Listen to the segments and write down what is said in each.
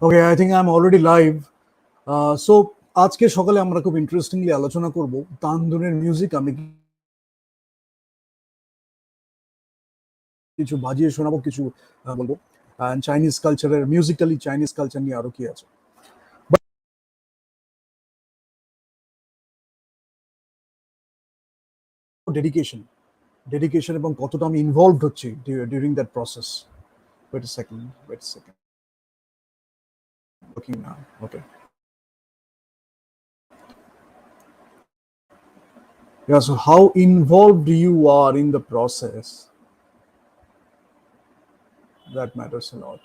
Okay, I think I'm already live. So আজকে সকালে আমরা খুব ইন্টারেস্টিংলি আলোচনা করব তানদুনের মিউজিক। আমি কিছু বাজিয়ে শোনাবো, কিছু বলবো। চাইনিজ কালচারের মিউজিক্যালি চাইনিজ কালচার নিয়ে আরো কি আছে। ডেডিকেশন ডেডিকেশন এবং কতটা আমি ইনভলভড হচ্ছি during that process. Wait a second, wait a second. Okay না, okay. Yeah, so how involved you are in the process, that matters a lot.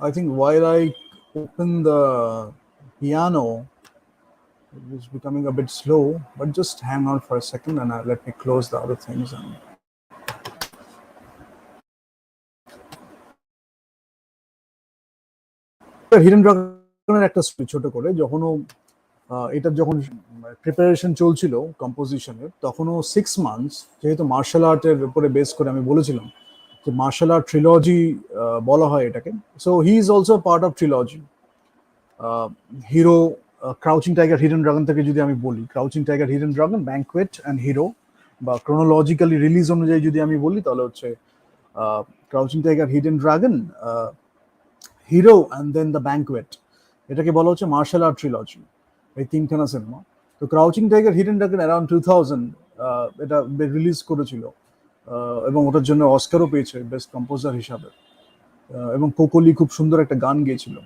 I think while I open the piano, it is becoming a bit slow, but just hang on for a second and let me close the other things. And hidden ড্রাগনের একটা story ছোট করে, যখন ও এটার যখন preparation চলছিল কম্পোজিশনের, তখন ও 6 months, যেহেতু মার্শাল আর্টের উপরে বেস করে আমি বলেছিলাম যে মার্শাল আর্ট ট্রিলজি বলা হয় এটাকে। So he is also part of trilogy. Hero, crouching tiger, hidden dragon থেকে যদি আমি বলি, crouching tiger, hidden dragon, banquet and hero, বা ক্রোনোলজিক্যালি রিলিজ অনুযায়ী যদি আমি বলি তাহলে হচ্ছে crouching tiger, hidden dragon, hero and then the banquet. এটাকে বলা হচ্ছে মার্শাল আর্ট ট্রিলজি, এই তিনখানা সিনেমা। তো ক্রাউচিং টাইগার, হিডেন ড্রাগন অ্যারাউন্ড 2000 এটা রিলিজ করেছিল, এবং ওটার জন্য অস্কারও পেয়েছে বেস্ট কম্পোজার হিসাবে। এবং কোকলি খুব সুন্দর একটা গান গেয়েছিল,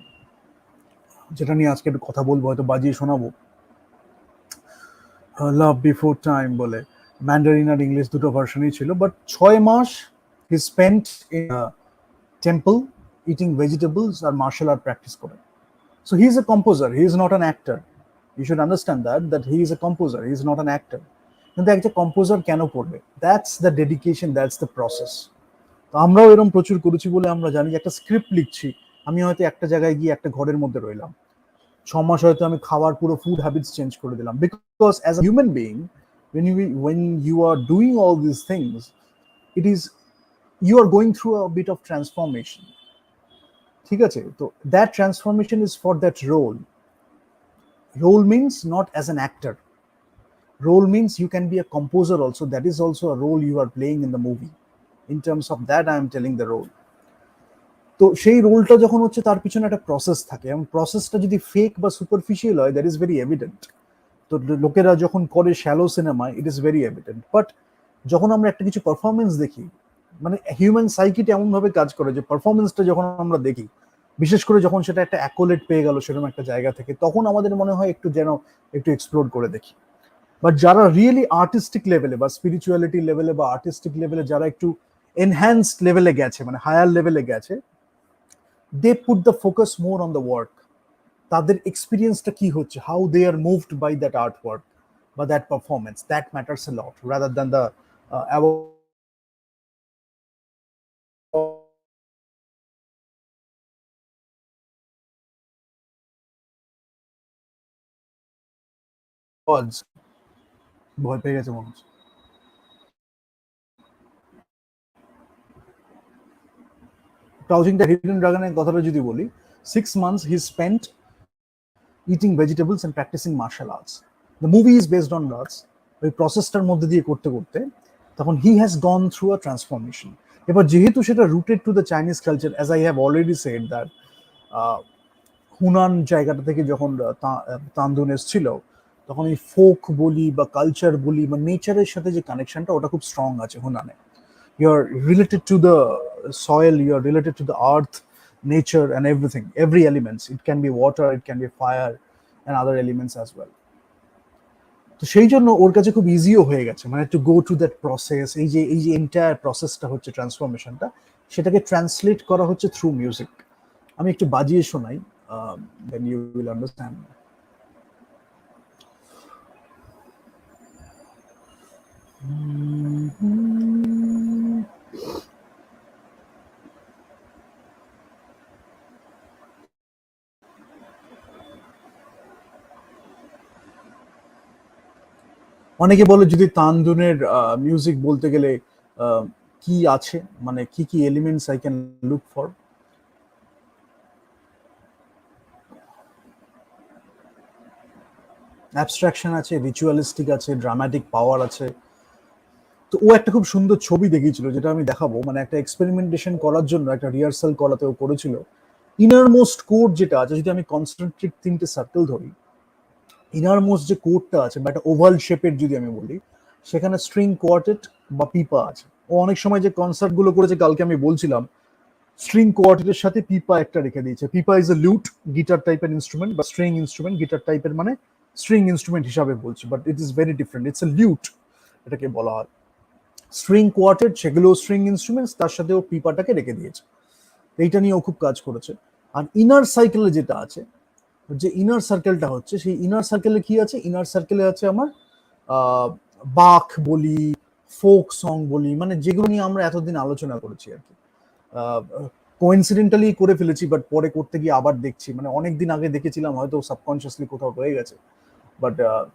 যেটা নিয়ে আজকে একটু কথা বলবো, হয়তো বাজিয়ে শোনাবো। লাভ বিফোর টাইম বলে, ম্যান্ডারিন আর ইংলিশ দুটো ভার্সনই ছিল। বাট 6 মাস he spent in temple eating vegetables আর মার্শাল আর্ট প্র্যাকটিস করে। So he is a composer, he is not an actor. You should understand that he is a composer, he is not an actor. কিন্তু একটা composer কেন করবে? That's the dedication, that's the process. তো আমরাও এরকম প্রচুর করেছি বলে আমরা জানি, একটা স্ক্রিপ্ট লিখছি। আমি হয়তো একটা জায়গায় গিয়ে একটা ঘরের মধ্যে রইলাম, 6 মাস হয়তো আমি খাওয়ার পুরো ফুড হ্যাবিটস চেঞ্জ করে দিলাম। Because as a human being, when you are doing all these things, it is, you are going through a bit of transformation. ঠিক আছে? তো that transformation is for that role. Role means not as an actor. Role means you can be a composer also. That is also a role you are playing in the movie. In terms of that, I am telling the role. তো সেই রোলটা যখন হচ্ছে, তার পিছনে একটা process থাকে, এবং প্রসেসটা যদি ফেক বা সুপারফিশিয়াল হয়, দ্যাট ইজ ভেরি এভিডেন্ট। তো লোকেরা যখন করে শ্যালো সিনেমায়, ইট ইজ ভেরি এভিডেন্ট। বাট যখন আমরা একটা কিছু পারফরমেন্স দেখি, মানে হিউম্যান সাইকিটা এমনভাবে কাজ করে যে পারফরমেন্সটা যখন আমরা দেখি, বিশেষ করে যখন সেটা একটা অ্যাকোলেট পেয়ে গেল সেরকম একটা জায়গা থেকে, তখন আমাদের মনে হয় একটু যেন একটু এক্সপ্লোর করে দেখি। বাট যারা রিয়েলি আর্টিস্টিক লেভেলে বা স্পিরিচুয়ালিটি লেভেলে বা আর্টিস্টিক লেভেলে যারা একটু এনহ্যান্সড লেভেলে গেছে, মানে হায়ার লেভেলে গেছে, they put the focus more on the work. তাদের এক্সপিরিয়েন্সটা কি হচ্ছে, how they are moved by that artwork বা that performance, that matters a lot rather than the awards. ভয় পেয়ে গেছে মনে হচ্ছে। ক্রাউচিং দ্য হিডেন ড্রাগনের কথাটা যদি বলি, 6 months he spent eating vegetables and practicing martial arts. The movie is based on arts. ওই প্রসেসটার মধ্যে দিয়ে করতে করতে তখন he has gone through a transformation. এবার যেহেতু সেটা rooted to the Chinese culture, as I have already said that Hunan জায়গাটা থেকে যখন তান্দুন এসেছিল, তখন এই ফোক বলি বা কালচার বলি বা নেচারের সাথে যে কানেকশনটা, ওটা খুব স্ট্রং আছে হুনানে। You are related to the soil, you are related to the earth, nature and everything, every elements. It can be water, it can be fire and other elements as well. তো সেই জন্য ওর কাছে খুব ইজিও হয়ে গেছে, মানে to go to that process. এই যে এন্টায়ার প্রসেসটা হচ্ছে ট্রান্সফরমেশনটা, সেটাকে ট্রান্সলেট করা হচ্ছে থ্রু মিউজিক। আমি একটু বাজিয়ে শোনাই, দেন ইউ উইল আন্ডারস্ট্যান্ড। অনেকে বলে যদি তানদুনের মিউজিক বলতে গেলে আহ, কি আছে, মানে কি কি elements I can look for? Abstraction আছে, রিচুয়ালিস্টিক আছে, ড্রামাটিক পাওয়ার আছে। তো ও একটা খুব সুন্দর ছবি দেখিয়েছিল, যেটা আমি দেখাবো, মানে একটা এক্সপেরিমেন্টেশন করার জন্য একটা রিহার্সাল করাতে ও করেছিল। ইনার মোস্ট কোড যেটা আছে, যদি আমি কনসেন্ট্রিক তিনটে সার্কেল ধরি, ইনার মোস্ট যে কোডটা আছে বা একটা ওভাল শেপের যদি আমি বলি, সেখানে স্ট্রিং কোয়ার্টেট বা পিপা আছে। ও অনেক সময় যে কনসার্ট গুলো করেছে, কালকে আমি বলছিলাম, স্ট্রিং কোয়ার্টেটের সাথে পিপা একটা রেখে দিয়েছে। পিপা ইজ এ লুট, গিটার টাইপের ইনস্ট্রুমেন্ট বা স্ট্রিং ইনস্ট্রুমেন্ট, গিটার টাইপের মানে স্ট্রিং ইনস্ট্রুমেন্ট হিসাবে বলছি, but it is very different, it's a lute এটাকে বলা হয়। স্ট্রিং কোয়ার্টেট, সেগুলো স্ট্রিং ইনস্ট্রুমেন্টস, তার সাথেও পিপাটাকে রেখে দিয়েছে। এইটা নিয়ে ও খুব কাজ করেছে। আর ইনার সাইকেলে যেটা আছে, যে ইনার সার্কেলটা হচ্ছে, সেই ইনার সার্কেলে কি আছে? ইনার সার্কেলে আছে আমার আহ বাক বলি, ফোক সং বলি, মানে যেগুলো নিয়ে আমরা এতদিন আলোচনা করেছি আর কি। কোইন্সিডেন্টালি করে ফেলেছি, বাট পরে করতে গিয়ে আবার দেখছি, মানে অনেকদিন আগে দেখেছিলাম, হয়তো সাবকনসিয়াসলি কোথাও রয়ে গেছে, বাট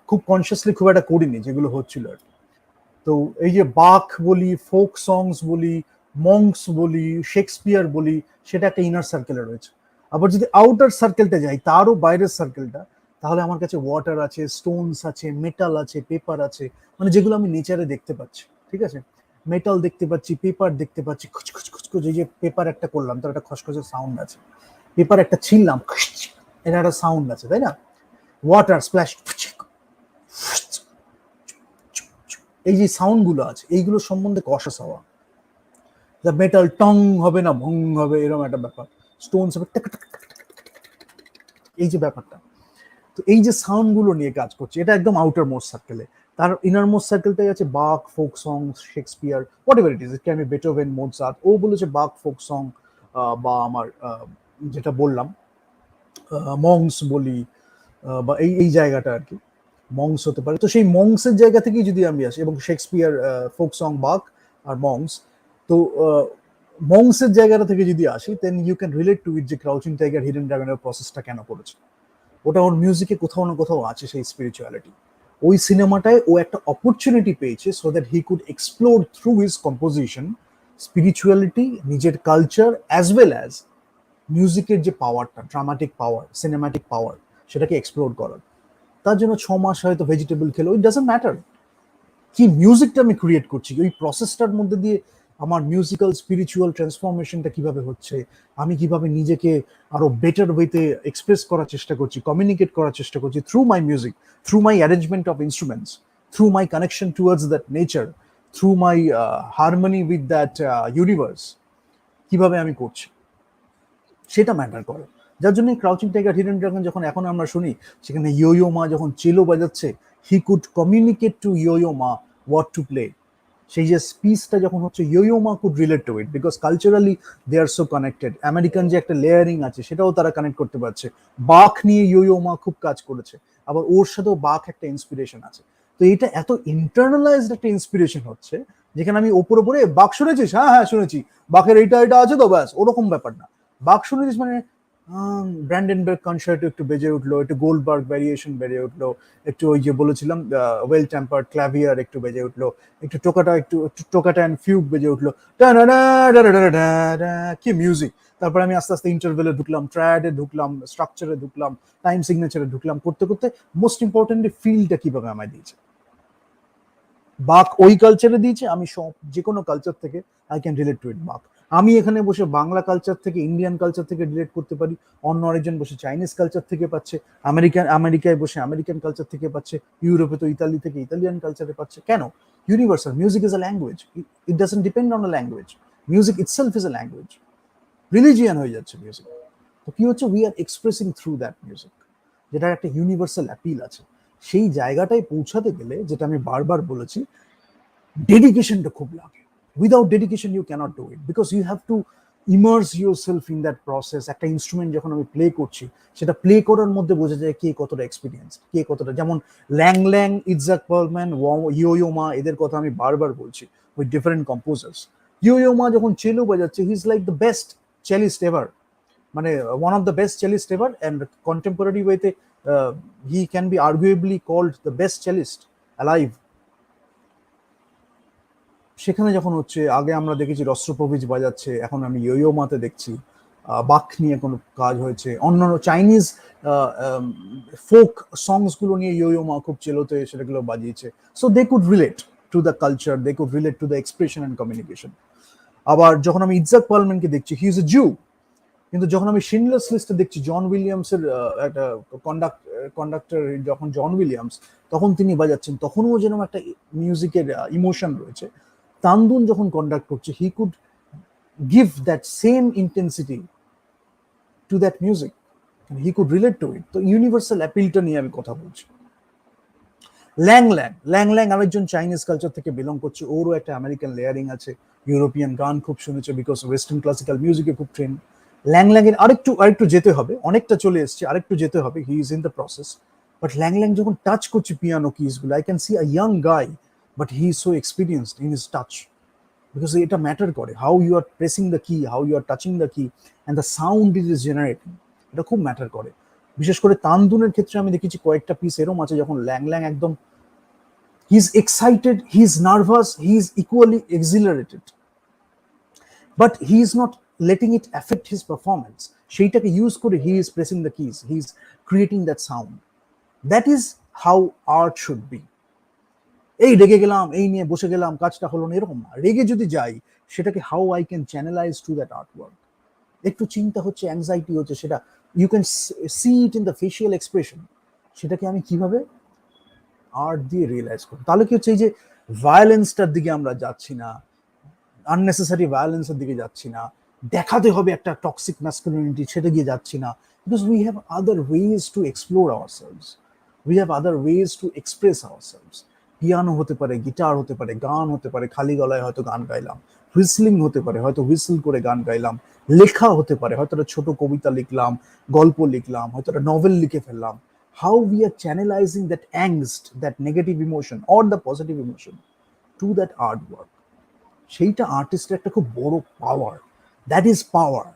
খুব কনসিয়াসলি খুব একটা করিনি যেগুলো হচ্ছিল আর কি। তো এই যে বাক বলি, ফোক সংস বলি, মঙ্কস বলি, শেক্সপিয়ার বলি, সেটা একটা ইনার সার্কেলে রয়েছে। আবার যদি আউটার সার্কেলটা যাই, তারও বাইরের সার্কেলটা, তাহলে আমার কাছে ওয়াটার আছে, স্টোনস আছে, মেটাল আছে, পেপার আছে, মানে যেগুলো আমি নেচারে দেখতে পাচ্ছি। ঠিক আছে, মেটাল দেখতে পাচ্ছি, পেপার দেখতে পাচ্ছি, খুচখুচ খুচখুচ, এই যে পেপার একটা করলাম, তার একটা খসখসের সাউন্ড আছে। পেপার একটা ছিললাম, এটা একটা সাউন্ড আছে, তাই না? ওয়াটার স্প্ল্যাশ, এই যে সাউন্ড গুলো আছে, এইগুলো সম্বন্ধে কষাস হওয়া। মেটাল টং হবে না ভং হবে, এরকম একটা ব্যাপার। স্টোনস হবে টাক টাক টাক, এই যে ব্যাপারটা। তো এই যে সাউন্ড গুলো নিয়ে কাজ করছে, এটা একদম আউটার মোস্ট সার্কেলে। তার ইনার মোস্ট সার্কেলটাই আছে Bach, folk song, Shakespeare, whatever it is, it can be Beethoven, Mozart. ও বলেছে বাক, ফোক সং, বা আমার যেটা বললাম মংস বলি, বা এই এই জায়গাটা আর কি মংস হতে পারে। তো সেই মংসের জায়গা থেকেই যদি আমি আসি, এবং শেক্সপিয়ার, ফোক সং, বাক আর মংস। তো মংসের জায়গাটা থেকে যদি আসি, then you can relate to it যে ক্রাউচিং টাইগার হিডেন ড্রাগনের প্রসেসটা কেন করেছে। ওটা ওর মিউজিকে কোথাও না কোথাও আছে সেই স্পিরিচুয়ালিটি। ওই সিনেমাটায় ও একটা অপরচুনিটি পেয়েছে, so that he could explore through his composition spirituality, নিজের কালচার, অ্যাজ ওয়েল অ্যাজ মিউজিকের যে পাওয়ারটা, ড্রামাটিক পাওয়ার, সিনেমাটিক পাওয়ার, সেটাকে এক্সপ্লোর করার। তার জন্য 6 মাস হয়তো ভেজিটেবল খেলো, ইট ডাজন্ট ম্যাটার। কি মিউজিকটা আমি ক্রিয়েট করছি, ওই প্রসেসটার মধ্যে দিয়ে আমার মিউজিক্যাল স্পিরিচুয়াল ট্রান্সফরমেশনটা কিভাবে হচ্ছে, আমি কিভাবে নিজেকে আরো বেটার ওয়েতে এক্সপ্রেস করার চেষ্টা করছি, কমিউনিকেট করার চেষ্টা করছি through my music, through my arrangement of instruments, through my connection towards that nature, through my harmony with that universe, কিভাবে আমি করছি, সেটা ম্যাটার করে। যার জন্য ক্রাউচিং টাইগার হিডেন ড্রাগন যখন এখন আমরা শুনি, সেখানে ইয়ো মা যখন চেলো বাজাচ্ছে, হি কুড কমিউনিকেট টু ইয়ো মা হোয়াট টু প্লে। সেই যে স্পিচটা যখন হচ্ছে, Yo Ma could relate to it, because culturally they are so connected. American যে একটা লেয়ারিং আছে, সেটাও তারা কানেক্ট করতে পারছে। বাক নিয়ে ইয়ো মা খুব কাজ করেছে, আবার ওর সাথেও বাক একটা ইন্সপিরেশন আছে। তো এটা এত ইন্টারনালাইজড একটা ইন্সপিরেশন হচ্ছে, যেখানে আমি ওপর ওপরে বাক শুনেছিস, হ্যাঁ হ্যাঁ শুনেছি, বাকের এইটা এটা আছে তো ব্যাস, ওরকম ব্যাপার না। বাক শুনেছিস মানে ব্র্যান্ডেনবার্গ কনসার্ট একটু বেজে উঠলো, একটু গোল্ডবার্গ ভ্যারিয়েশন বেজে উঠলো, একটু ওই যে বলেছিলাম ওয়েল টেম্পার্ড ক্লাভিয়ার একটু বেজে উঠলো, একটু টোকাটা, একটু টোকাটা অ্যান্ড ফিউগ বেজে উঠলো, কি মিউজিক। তারপর আমি আস্তে আস্তে ইন্টারভেলে ঢুকলাম, ট্রায়াডে ঢুকলাম, স্ট্রাকচারে ঢুকলাম, টাইম সিগনেচারে ঢুকলাম, করতে করতে মোস্ট ইম্পর্টেন্টলি ফিলটা কিভাবে আমায় দিয়েছে। বাক ওই কালচারে দিয়েছে, আমি সব যে কোনো কালচার থেকে আই ক্যান রিলেট টু ইট। বাক আমি এখানে বসে বাংলা কালচার থেকে, ইন্ডিয়ান কালচার থেকে রিলেট করতে পারি, অন্য আরেকজন বসে চাইনিজ কালচার থেকে পাচ্ছে, আমেরিকায় বসে আমেরিকান কালচার থেকে পাচ্ছে, ইউরোপে তো ইতালি থেকে ইতালিয়ান কালচারে পাচ্ছে। কেন? Universal music is a language, it doesn't depend on a language, music itself is a language. Religion হয়ে যাচ্ছে মিউজিক। তো কি হচ্ছে, we are expressing through that music, যেটার একটা ইউনিভার্সাল অ্যাপিল আছে। সেই জায়গাটায় পৌঁছাতে গেলে, যেটা আমি বারবার বলেছি, ডেডিকেশনটা খুব লাগে। Without dedication you cannot do it, because you have to immerse yourself in that process. একটা ইনস্ট্রুমেন্ট যখন আমি প্লে করছি, সেটা প্লে করার মধ্যে বোঝা যায় কে কতটা এক্সপিরিয়েন্স, কে কতটা। যেমন ল্যাং ল্যাং, ইটজাক পার্লম্যান, ইয়ো মা, এদের কথা আমি বারবার বলছি, উইথ ডিফারেন্ট কম্পোজার্স। ইয়ো মা যখন চেলো বাজাচ্ছে, he is like the best cellist ever, মানে one of the best cellist ever, and contemporary ওয়েতে he can be arguably called the best cellist alive. সেখানে যখন হচ্ছে, আগে আমরা দেখেছি রস্ত্রোপভিচ বাজাচ্ছে, এখন আমি ইয়োমাতে দেখছি বাক নিয়ে কোনো কাজ হয়েছে, অন্যান্য চাইনিজ ফোক সংস গুলো নিয়ে ইয়োমা খুব চেলোতে সেটাগুলো বাজিয়েছে। So they could relate to the culture, they could relate to the expression and communication. আবার যখন আমি ইটজাক পার্লম্যানকে দেখছি, হি ইজ এ জিউ, কিন্তু যখন আমি শিনলার্স লিস্টে দেখছি জন উইলিয়ামসের একটা কন্ডাক্টর, যখন জন উইলিয়ামস তখন তিনি বাজাচ্ছেন, তখনও যেন একটা মিউজিকের ইমোশন রয়েছে। তানদুন যখন কন্ডাক্ট করছে, he could give that same intensity to that music, he could relate to it. তো ইউনিভার্সাল অ্যাপিলটা নিয়ে আমি কথা বলছি। ল্যাং আরেকজন চাইনিজ কালচার থেকে বিলং করছে, ওরও একটা আমেরিকান লেয়ারিং আছে, ইউরোপিয়ান গান খুব শুনেছে বিকজ ওয়েস্টার্ন ক্লাসিক্যাল মিউজিকে খুব ট্রেন। ল্যাং আরেকটু যেতে হবে, অনেকটা চলে এসছে, আরেকটু যেতে হবে, he is in the process. But Lang যখন টাচ করছে পিয়ানো কিজ গুলো, I can see a young guy, but he is so experienced in his touch, because এটা ম্যাটার করে, how you are pressing the key, how you are touching the key, and the sound it is generating, এটা খুব matter করে। বিশেষ করে তানদুনের ক্ষেত্রে আমি দেখেছি কয়েকটা পিস এরম আছে যখন ল্যাং একদম he's excited, he's nervous, he's equally exhilarated, but he's not letting it affect his performance. সেইটাকে ইউজ করে he is pressing the keys, he's creating that sound. That is how art should be. এই রেগে গেলাম, এই নিয়ে বসে গেলাম, কাজটা হলো না, এরকম না। রেগে যদি যাই, সেটাকে how I can channelize to that artwork. একটু চিন্তা হচ্ছে, অ্যাংজাইটি হচ্ছে, সেটা you can see it in the facial expression, সেটাকে আমি কিভাবে আর্ট দিয়ে রিয়েলাইজ করবো। তাহলে কি হচ্ছে, এই যে ভায়োলেন্সটার দিকে আমরা যাচ্ছি না, আননেসেসারি ভায়োলেন্সের দিকে যাচ্ছি না, দেখাতে হবে একটা টক্সিক ম্যাসকুলিনিটি, সেটা গিয়ে যাচ্ছি না, because we have other ways to explore ourselves, we have other ways to express ourselves. Piano হতে পারে, গিটার হতে পারে, গান হতে পারে, খালি গলায় হয়তো গান গাইলাম, হুইসলিং হতে পারে, হয়তো হুইসল করে গান গাইলাম, লেখা হতে পারে, হয়তো একটা ছোট কবিতা লিখলাম, গল্প লিখলাম, হয়তো একটা নভেল লিখে ফেললাম। How we are channelizing that angst, that negative emotion or the positive emotion to that artwork, সেইটা আর্টিস্টের একটা খুব বড় পাওয়ার। দ্যাট ইজ পাওয়ার,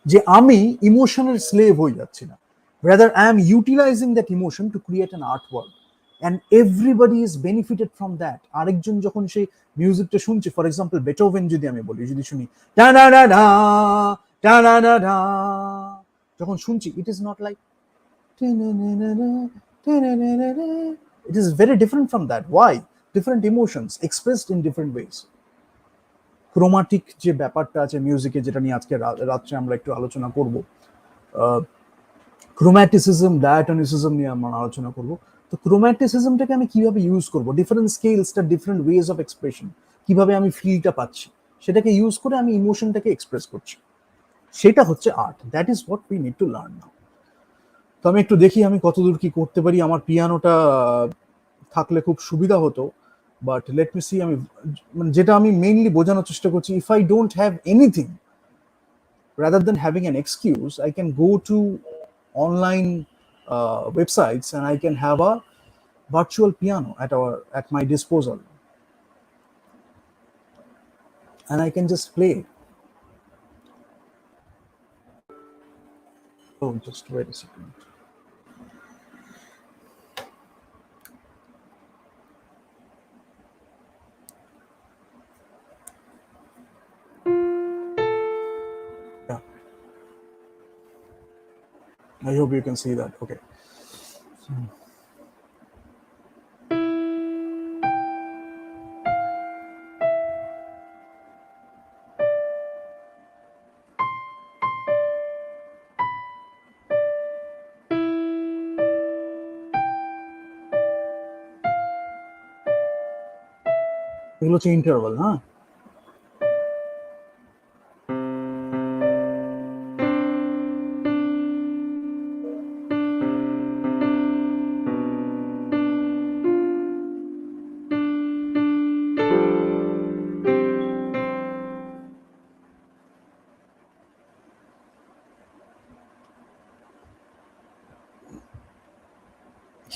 যে আমি ইমোশনের স্লেভ হয়ে যাচ্ছি না, rather I am utilizing that emotion to create an artwork and everybody is benefited from that. আরেকজন যখন সেই মিউজিকটা শুনছে, ফর এক্সাম্পল বেটোভেন যদি আমি বলি, যদি শুনি টা না না না টা না না না, যখন শুনছি, it is not like it is very different from that. Why? Different emotions expressed in different ways. Chromatic যে ব্যাপারটা আছে মিউজিকে, যেটা নিয়ে আজকে রাত্রে আমরা একটু আলোচনা করব, ক্রোম্যাটিসিজম, ডায়াটনিসিজম নিয়ে আমরা আলোচনা করব। তো ক্রোম্যাটিসিজমটাকে আমি কিভাবে ইউজ করব, ডিফারেন্ট স্কেলসটা, ডিফারেন্ট ওয়েজ অফ এক্সপ্রেশন, কিভাবে আমি ফিলটা পাচ্ছি, সেটাকে ইউজ করে আমি ইমোশনটাকে এক্সপ্রেস করছি, সেটা হচ্ছে art. That is what we need to learn now. তো আমি একটু দেখি আমি কতদূর কি করতে পারি। আমার পিয়ানোটা থাকলে খুব সুবিধা হতো, বাট লেট মি সি। আমি যেটা আমি মেইনলি বোঝানোর চেষ্টা করছি, if I don't have anything, rather than having an excuse, I can go to online websites and I can have a virtual piano at my disposal, and I can just play. Oh, just wait a second. I hope you can see that. Okay. এগুলো হচ্ছে interval, হ্যাঁ।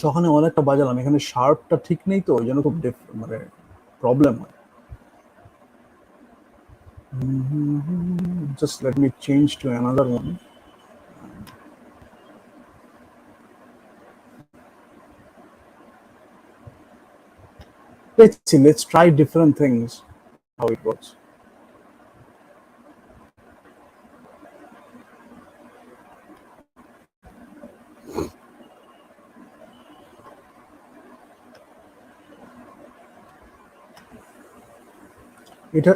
সখানে অনেকটা বাজালাম, এখানে শার্পটা ঠিক নেই, তো ওই জন্য খুব মানে প্রবলেম হয়। Just let me change to another one. Let's see, let's try different things, how it works.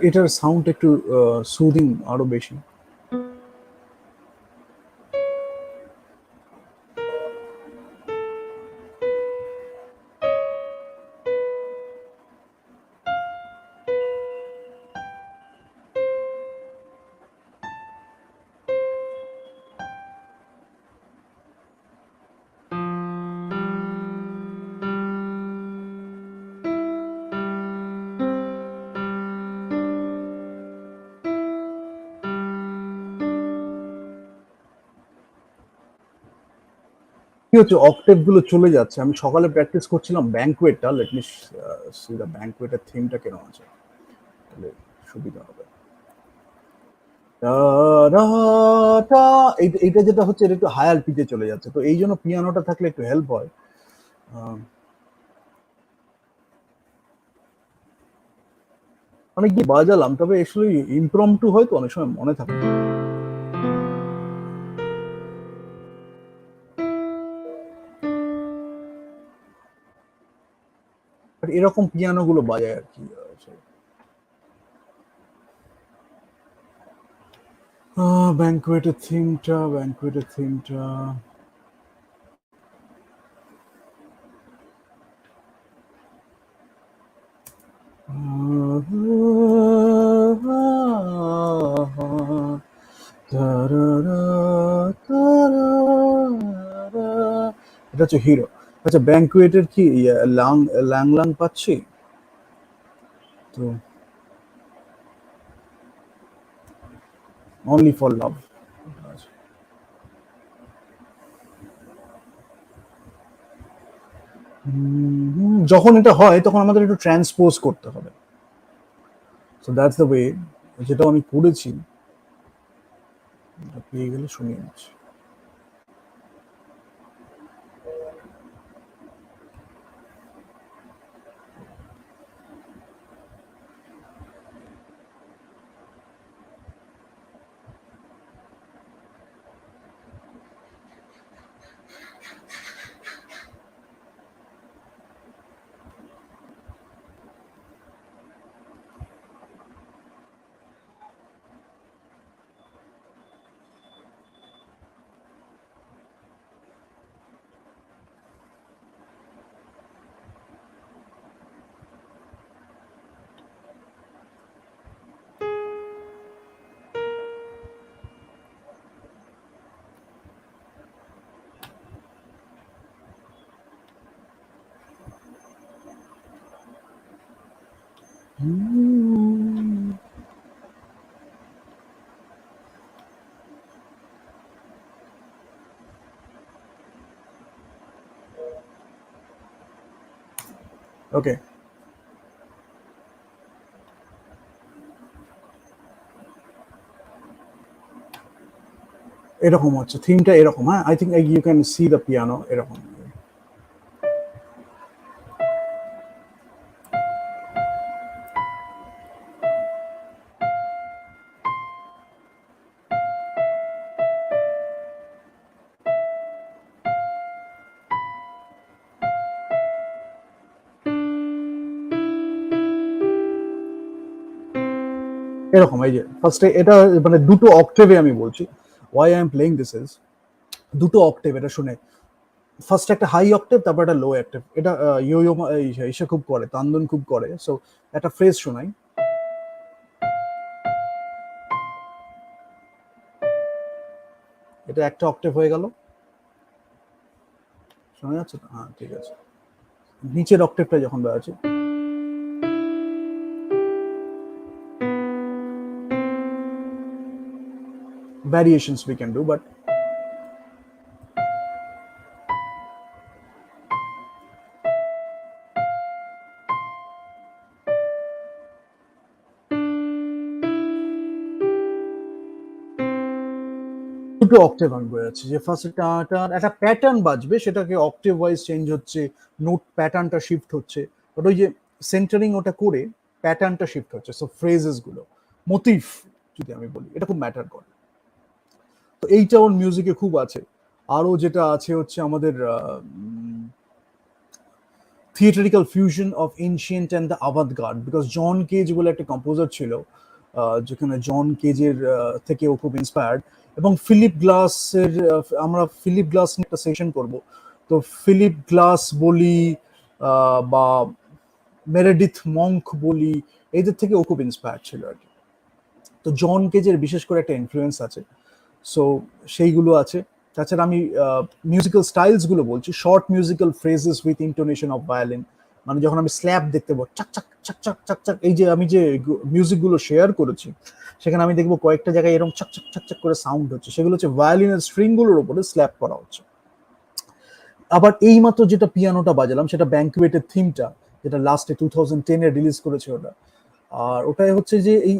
এটার সাউন্ড একটু সুদিং আরো বেশি। কি হচ্ছে, অক্টেভ গুলো চলে যাচ্ছে। আমি সকালে প্র্যাকটিস করছিলাম ব্যাংকুয়েটটা, লেট মি সি দ্য ব্যাংকুয়েটের থিমটা কেমন আছে, তাহলে সুবিধা হবে। এইটা যেটা হচ্ছে, এটা একটু হায়ার পিচে চলে যাচ্ছে, তো এই জন্য পিয়ানোটা থাকলে একটু হেল্প হয়। আমি কি বাজালাম, তবে আসলে ইমপ্রম্পটু হয় তো অনেক সময় মনে থাকে। এরকম পিয়ানো গুলো বাজায় আর কি। ব্যাংকুয়েটের থিমটা এটা হচ্ছে হিরো। আচ্ছা, ব্যাংকুয়েটের কি লাং ল্যাং লাং পাচ্ছি তো, অনলি ফর লাভ। যখন এটা হয় তখন আমাদের একটু ট্রান্সপোজ করতে হবে, সো দ্যাটস দ্য ওয়ে। যেটা আমি করেছি, এটা পেয়ে গেলে শুনিয়ে নিচ্ছি। ওকে, এরকম হচ্ছে থিমটা এরকম। হ্যাঁ, I think you can see the piano এরকম। এরকম, এই যে ফার্স্টে এটা মানে দুটো অক্টেভে আমি বলছি, why I am playing this is দুটো অক্টেভ। এটা শুনে ফার্স্ট একটা হাই অক্টেভ, তারপর একটা লো অক্টেভ। এটা ইয়ো ইয়ো ইসে খুব করে, তান্দন খুব করে। সো একটা ফ্রেজ শোনাই, এটা একটা অক্টেভ হয়ে গেল, শোনা যাচ্ছে তো? হ্যাঁ, ঠিক আছে। নিচের অক্টেভটা যখন বাজাচ্ছি, variations we can do, but দুটো অক্টেভ আমি বোঝাচ্ছি যে ফার্স্ট একটা প্যাটার্ন বাজবে, সেটাকে অক্টেভ ওয়াইজ চেঞ্জ হচ্ছে, নোট প্যাটার্নটা শিফট হচ্ছে। বাট ওই যে সেন্টারিং ওটা করে প্যাটার্নটা শিফট হচ্ছে, সো ফ্রেজেস গুলো, মোটিভ যদি আমি বলি, এটা খুব ম্যাটার করে। তো এইটা ওর মিউজিকে খুব আছে। আরো যেটা আছে হচ্ছে আমাদের theatrical fusion of ancient and the avant-garde, because John Cage বলে একটা কম্পোজার ছিল, যেখানে জন কেজের থেকে ও খুব ইন্সপায়ার্ড। এবং ফিলিপ গ্লাসের, আমরা ফিলিপ গ্লাস নিয়ে একটা সেশন করব, তো ফিলিপ গ্লাস বলি বা মেরেডিথ মঙ্ক বলি, এদের থেকে ও খুব ইন্সপায়ার্ড ছিল আর কি। তো জন কেজের বিশেষ করে একটা ইনফ্লুয়েন্স আছে, সো সেইগুলো আছে। তাছাড়া আমি মিউজিক্যাল স্টাইলস গুলো বলছি, short musical phrases with intonation of violin, মানে যখন আমি স্ল্যাপ দেখতে পাবো চাক চাক চাক চাক চাক চাক, এই যে আমি যে মিউজিক গুলো শেয়ার করেছি সেখানে আমি দেখবো কয়েকটা জায়গায় এরকম চাক চাক চাক চাক করে সাউন্ড হচ্ছে, সেগুলো হচ্ছে ভায়োলিনের স্ট্রিং গুলোর উপরে স্ল্যাপ করা হচ্ছে। আবার এইমাত্র যেটা পিয়ানোটা বাজালাম সেটা ব্যাঙ্কুয়েটের থিমটা, যেটা লাস্টে 2010-এ রিলিজ করেছে ওটা। আর ওটাই হচ্ছে যে এই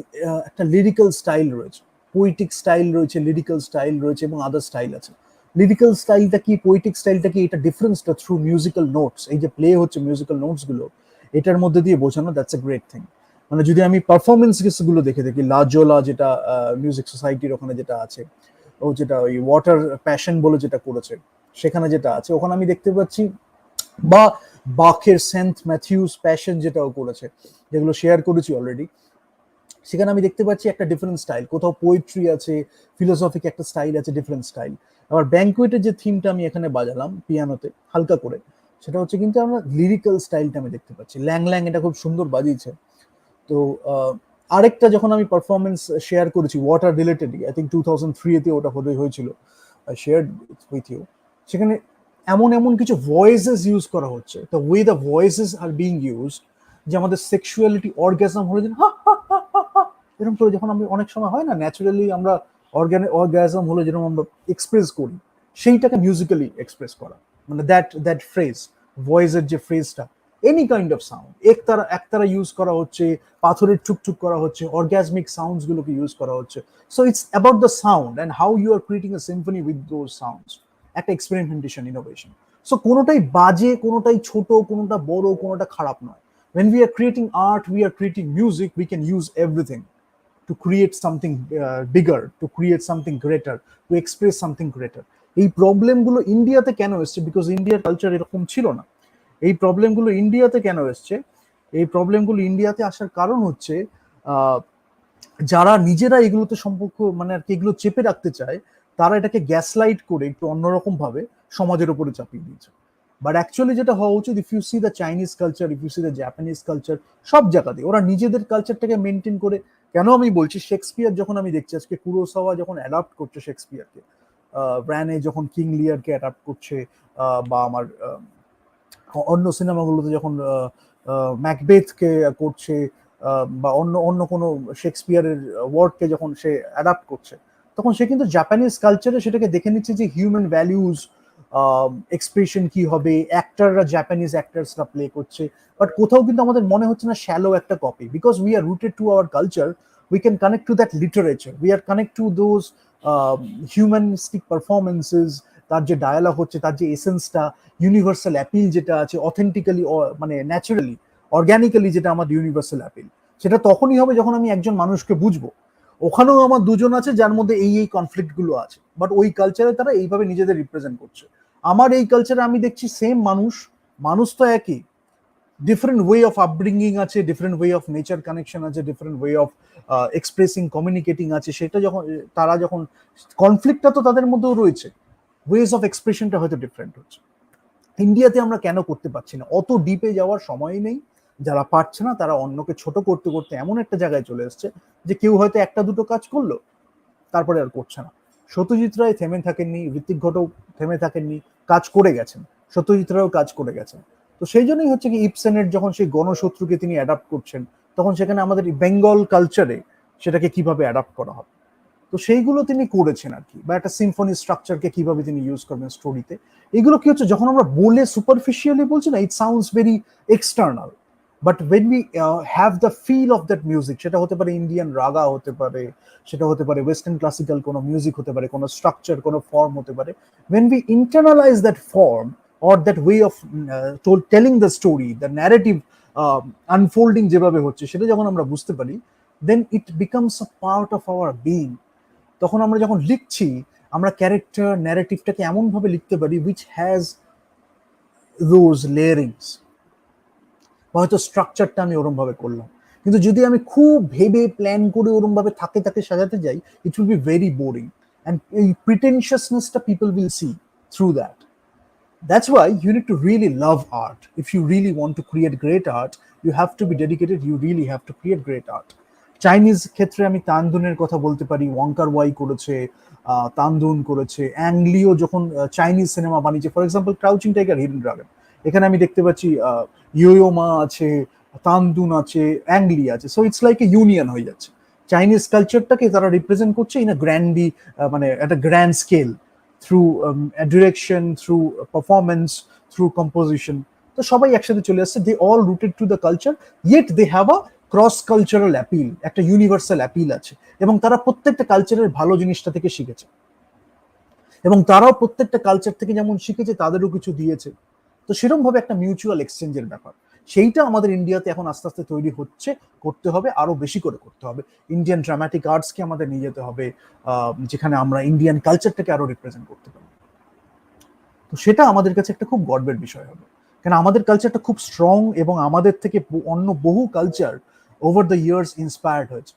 একটা লিরিক্যাল স্টাইল রয়েছে, পোয়েটিক স্টাইল রয়েছে, লিরিক্যাল স্টাইল রয়েছে এবং আদার স্টাইল আছে। লিরিক্যাল স্টাইলটা কি, পোয়েটিক স্টাইলটা কি, এটা ডিফারেন্সটা থ্রু মিউজিক্যাল নোটস, এই যে প্লে হচ্ছে মিউজিক্যাল নোটস গুলো, এটার মধ্যে দিয়ে বোঝানো, দ্যাটস এ গ্রেট থিং। মানে যদি আমি পারফরমেন্স গুলো দেখে দেখি, লাজোলা যেটা মিউজিক সোসাইটির ওখানে যেটা আছে, ও যেটা ওই ওয়াটার প্যাশন বলে যেটা করেছে, সেখানে যেটা আছে ওখানে আমি দেখতে পাচ্ছি, বা বাখের সেন্ট ম্যাথিউস প্যাশন যেটাও করেছে, যেগুলো শেয়ার করেছি অলরেডি, সেখানে আমি দেখতে পাচ্ছি একটা ডিফারেন্ট স্টাইল, কোথাও পোয়েট্রি আছে, ফিলোসফিক একটা স্টাইল আছে, ডিফারেন্ট স্টাইল। আবার ব্যাঙ্কুয়েটের যে থিমটা আমি এখানে বাজালাম পিয়ানোতে হালকা করে, সেটা হচ্ছে কিন্তু আমরা লিরিক্যাল স্টাইলটা আমি দেখতে পাচ্ছি, ল্যাং ল্যাং এটা খুব সুন্দর বাজিয়েছে। তো আরেকটা যখন আমি পারফরমেন্স শেয়ার করেছি ওয়াটার রিলেটেড, আই থিঙ্ক 2003-তে ওটা হয়েছিল, শেয়ার উইথ ইউ, সেখানে এমন এমন কিছু ভয়েসেস ইউজ করা হচ্ছে, the way the voices are being used, যে আমাদের সেক্সুয়ালিটি অর্গাজম হলে যেন এরকম করে, যখন আমি অনেক সময় হয় না ন্যাচারালি আমরা অর্গাজম হলে যেরকম আমরা এক্সপ্রেস করি, সেইটাকে মিউজিক্যালি এক্সপ্রেস করা, মানে দ্যাট ফ্রেজ, ভয়েসের যে ফ্রেজটা, এনি কাইন্ড অফ সাউন্ড, একতারা ইউজ করা হচ্ছে, পাথরের চুকচুক করা হচ্ছে, অর্গাজমিক সাউন্ডস গুলোকে ইউজ করা হচ্ছে। So it's about the sound and how you are creating a symphony with those sounds, একটা এক্সপেরিমেন্টেশন, ইনোভেশন। সো কোনোটাই বাজে, কোনোটাই ছোট, কোনোটা বড়, কোনোটা খারাপ নয়। When we are creating art, we are creating music, we can use everything to create something bigger, to create something greater, to express something greater. এই প্রবলেমগুলো ইন্ডিয়াতে কেন এসছে? বিকজ ইন্ডিয়ার কালচার এরকম ছিল না। এই প্রবলেমগুলো ইন্ডিয়াতে কেন এসছে? এই প্রবলেমগুলো ইন্ডিয়াতে আসার কারণ হচ্ছে যারা নিজেরা এগুলোতে সম্পর্ক, মানে আর কি এগুলো চেপে রাখতে চায়, তারা এটাকে গ্যাসলাইট করে একটু অন্যরকম ভাবে সমাজের উপরে চাপিয়ে দিয়েছে। বাট অ্যাকচুয়ালি যেটা হওয়া উচিত, if you see the Chinese culture, if you see the Japanese culture, সব জায়গাতে ওরা নিজেদের কালচারটাকে মেনটেন করে। কেন আমি বলছি, শেক্সপিয়ার যখন আমি দেখছি আজকে, কুরোসাওয়া যখন অ্যাডাপ্ট করছে শেক্সপিয়ারকে, ব্র্যানে যখন কিং লিয়ারকে অ্যাডাপ্ট করছে, বা আমার অন্য সিনেমাগুলোতে যখন ম্যাকবেথকে করছে, বা অন্য অন্য কোনো শেক্সপিয়ারের ওয়ার্ককে যখন সে অ্যাডাপ্ট করছে, তখন সে কিন্তু জাপানিজ কালচারে সেটাকে দেখে নিচ্ছে যে হিউম্যান ভ্যালিউজ, এক্সপ্রেশন কি হবে, অ্যাক্টাররা জাপানিজ অ্যাক্টার্সরা প্লে করছে। বাট কোথাও কিন্তু আমাদের মনে হচ্ছে না শ্যালো একটা copy, because we are rooted to our culture, we can connect to that literature, we are connect to those humanistic performances, তার যে ডায়ালগ হচ্ছে, তার যে এসেন্সটা, ইউনিভার্সাল অ্যাপিল যেটা আছে, অথেন্টিক্যালি, মানে ন্যাচারালি, অর্গ্যানিক্যালি যেটা আমাদের ইউনিভার্সাল অ্যাপিল, সেটা তখনই হবে যখন আমি একজন মানুষকে বুঝবো। ওখানেও আমার দুজন আছে যার মধ্যে এই কনফ্লিক্ট গুলো আছে, বাট ওই কালচারে তারা এইভাবে নিজেদের রিপ্রেজেন্ট করছে। আমার এই কালচারে আমি দেখছি সেম মানুষ, মানুষ তো একই, ডিফারেন্ট ওয়ে অফ আপব্রিঙ্গিং আছে, different way of nature connection আছে, different way of expressing, communicating আছে। সেটা যখন তারা যখন কনফ্লিক্টটা তো তাদের মধ্যেও রয়েছে, ওয়েজ অফ এক্সপ্রেশনটা হয়তো ডিফারেন্ট হচ্ছে। ইন্ডিয়াতে আমরা কেন করতে পারছি না? অত ডিপে যাওয়ার সময় নেই। যারা পারছে না তারা অন্যকে ছোট করতে করতে এমন একটা জায়গায় চলে এসছে যে কেউ হয়তো একটা দুটো কাজ করলো, তারপরে আর করছে না। সত্যজিৎ রায় থেমে থাকেননি, ঋত্বিক ঘটক থেমে থাকেননি, কাজ করে গেছেন, সত্যজিৎ রায়ও কাজ করে গেছেন। তো সেই জন্যই হচ্ছে কি, ইপসেনের যখন সেই গণশত্রুকে তিনি অ্যাডাপ্ট করছেন, তখন সেখানে আমাদের বেঙ্গল কালচারে সেটাকে কিভাবে অ্যাডাপ্ট করা হবে, তো সেইগুলো তিনি করেছেন আর কি। বা একটা সিম্ফনি স্ট্রাকচারকে কিভাবে তিনি ইউজ করবেন স্টোরিতে, এগুলো কি হচ্ছে, যখন আমরা বলে সুপারফিশিয়ালি বলছি না, it sounds very external, but when we have the feel of that music, সেটা হতে পারে ইন্ডিয়ান রাগা হতে পারে, সেটা হতে পারে ওয়েস্টার্ন ক্লাসিক্যাল কোনো মিউজিক হতে পারে, কোনো স্ট্রাকচার, কোনো ফর্ম হতে পারে, when we internalize that form or that way of telling the story, the narrative unfolding যেভাবে হচ্ছে সেটা যখন আমরা বুঝতে পারি, then it becomes a part of our being. তখন আমরা যখন লিখছি, আমরা ক্যারেক্টার ন্যারেটিভটাকে এমনভাবে লিখতে পারি উইচ হ্যাজ দোজ লেয়ারিংস, হয়তো স্ট্রাকচারটা আমি ওরম ভাবে করলাম। কিন্তু যদি আমি খুব ভেবে প্ল্যান করে ওরম ভাবে থাকে থাকে সাজাতে যাই, it will be very boring, and এই প্রিটেনশিয়াসনেসটা people will see through that. That's why you need to really love art. If you really want to create great art, you have to be dedicated. You really have to create great art. Chinese ক্ষেত্রে আমি তানদুনের কথা বলতে পারি, ওয়াংকার Y করেছে, তানদুন করেছে, অ্যাংলিও যখন Chinese cinema বানিয়েছে, for example crouching tiger, hidden dragon, এখানে আমি দেখতে পাচ্ছি ইয়োমা আছে, তানদুন আছে, অ্যাংলি আছে। So it's like a union হয়ে যাচ্ছে। চাইনিজ কালচারটাকে তারা রিপ্রেজেন্ট করছে ইন আ গ্র্যান্ডি, মানে একটা grand scale, through direction, through performance, through composition. তো সবাই একসাথে চলে আসছে, they all rooted to the culture, yet they have a cross cultural appeal, একটা ইউনিভার্সাল অ্যাপিল আছে, এবং তারা প্রত্যেকটা কালচারের ভালো জিনিসটা থেকে শিখেছে, এবং তারাও প্রত্যেকটা কালচার থেকে যেমন শিখেছে তাদেরও কিছু দিয়েছে। তো সেরকম ভাবে একটা মিউচুয়াল এক্সচেঞ্জের ব্যাপার, সেইটা আমাদের ইন্ডিয়াতে এখন আস্তে আস্তে তৈরি হচ্ছে, করতে হবে, আরো বেশি করে করতে হবে। ইন্ডিয়ান ড্রামাটিক আর্টসকে আমাদের নিয়ে যেতে হবে, যেখানে আমরা ইন্ডিয়ান কালচারটাকে আরো রিপ্রেজেন্ট করতে পারি। তো সেটা আমাদের কাছে একটা খুব গর্বের বিষয় হবে, কারণ আমাদের কালচারটা খুব স্ট্রং, এবং আমাদের থেকে অন্য বহু culture over the years inspired হয়েছে,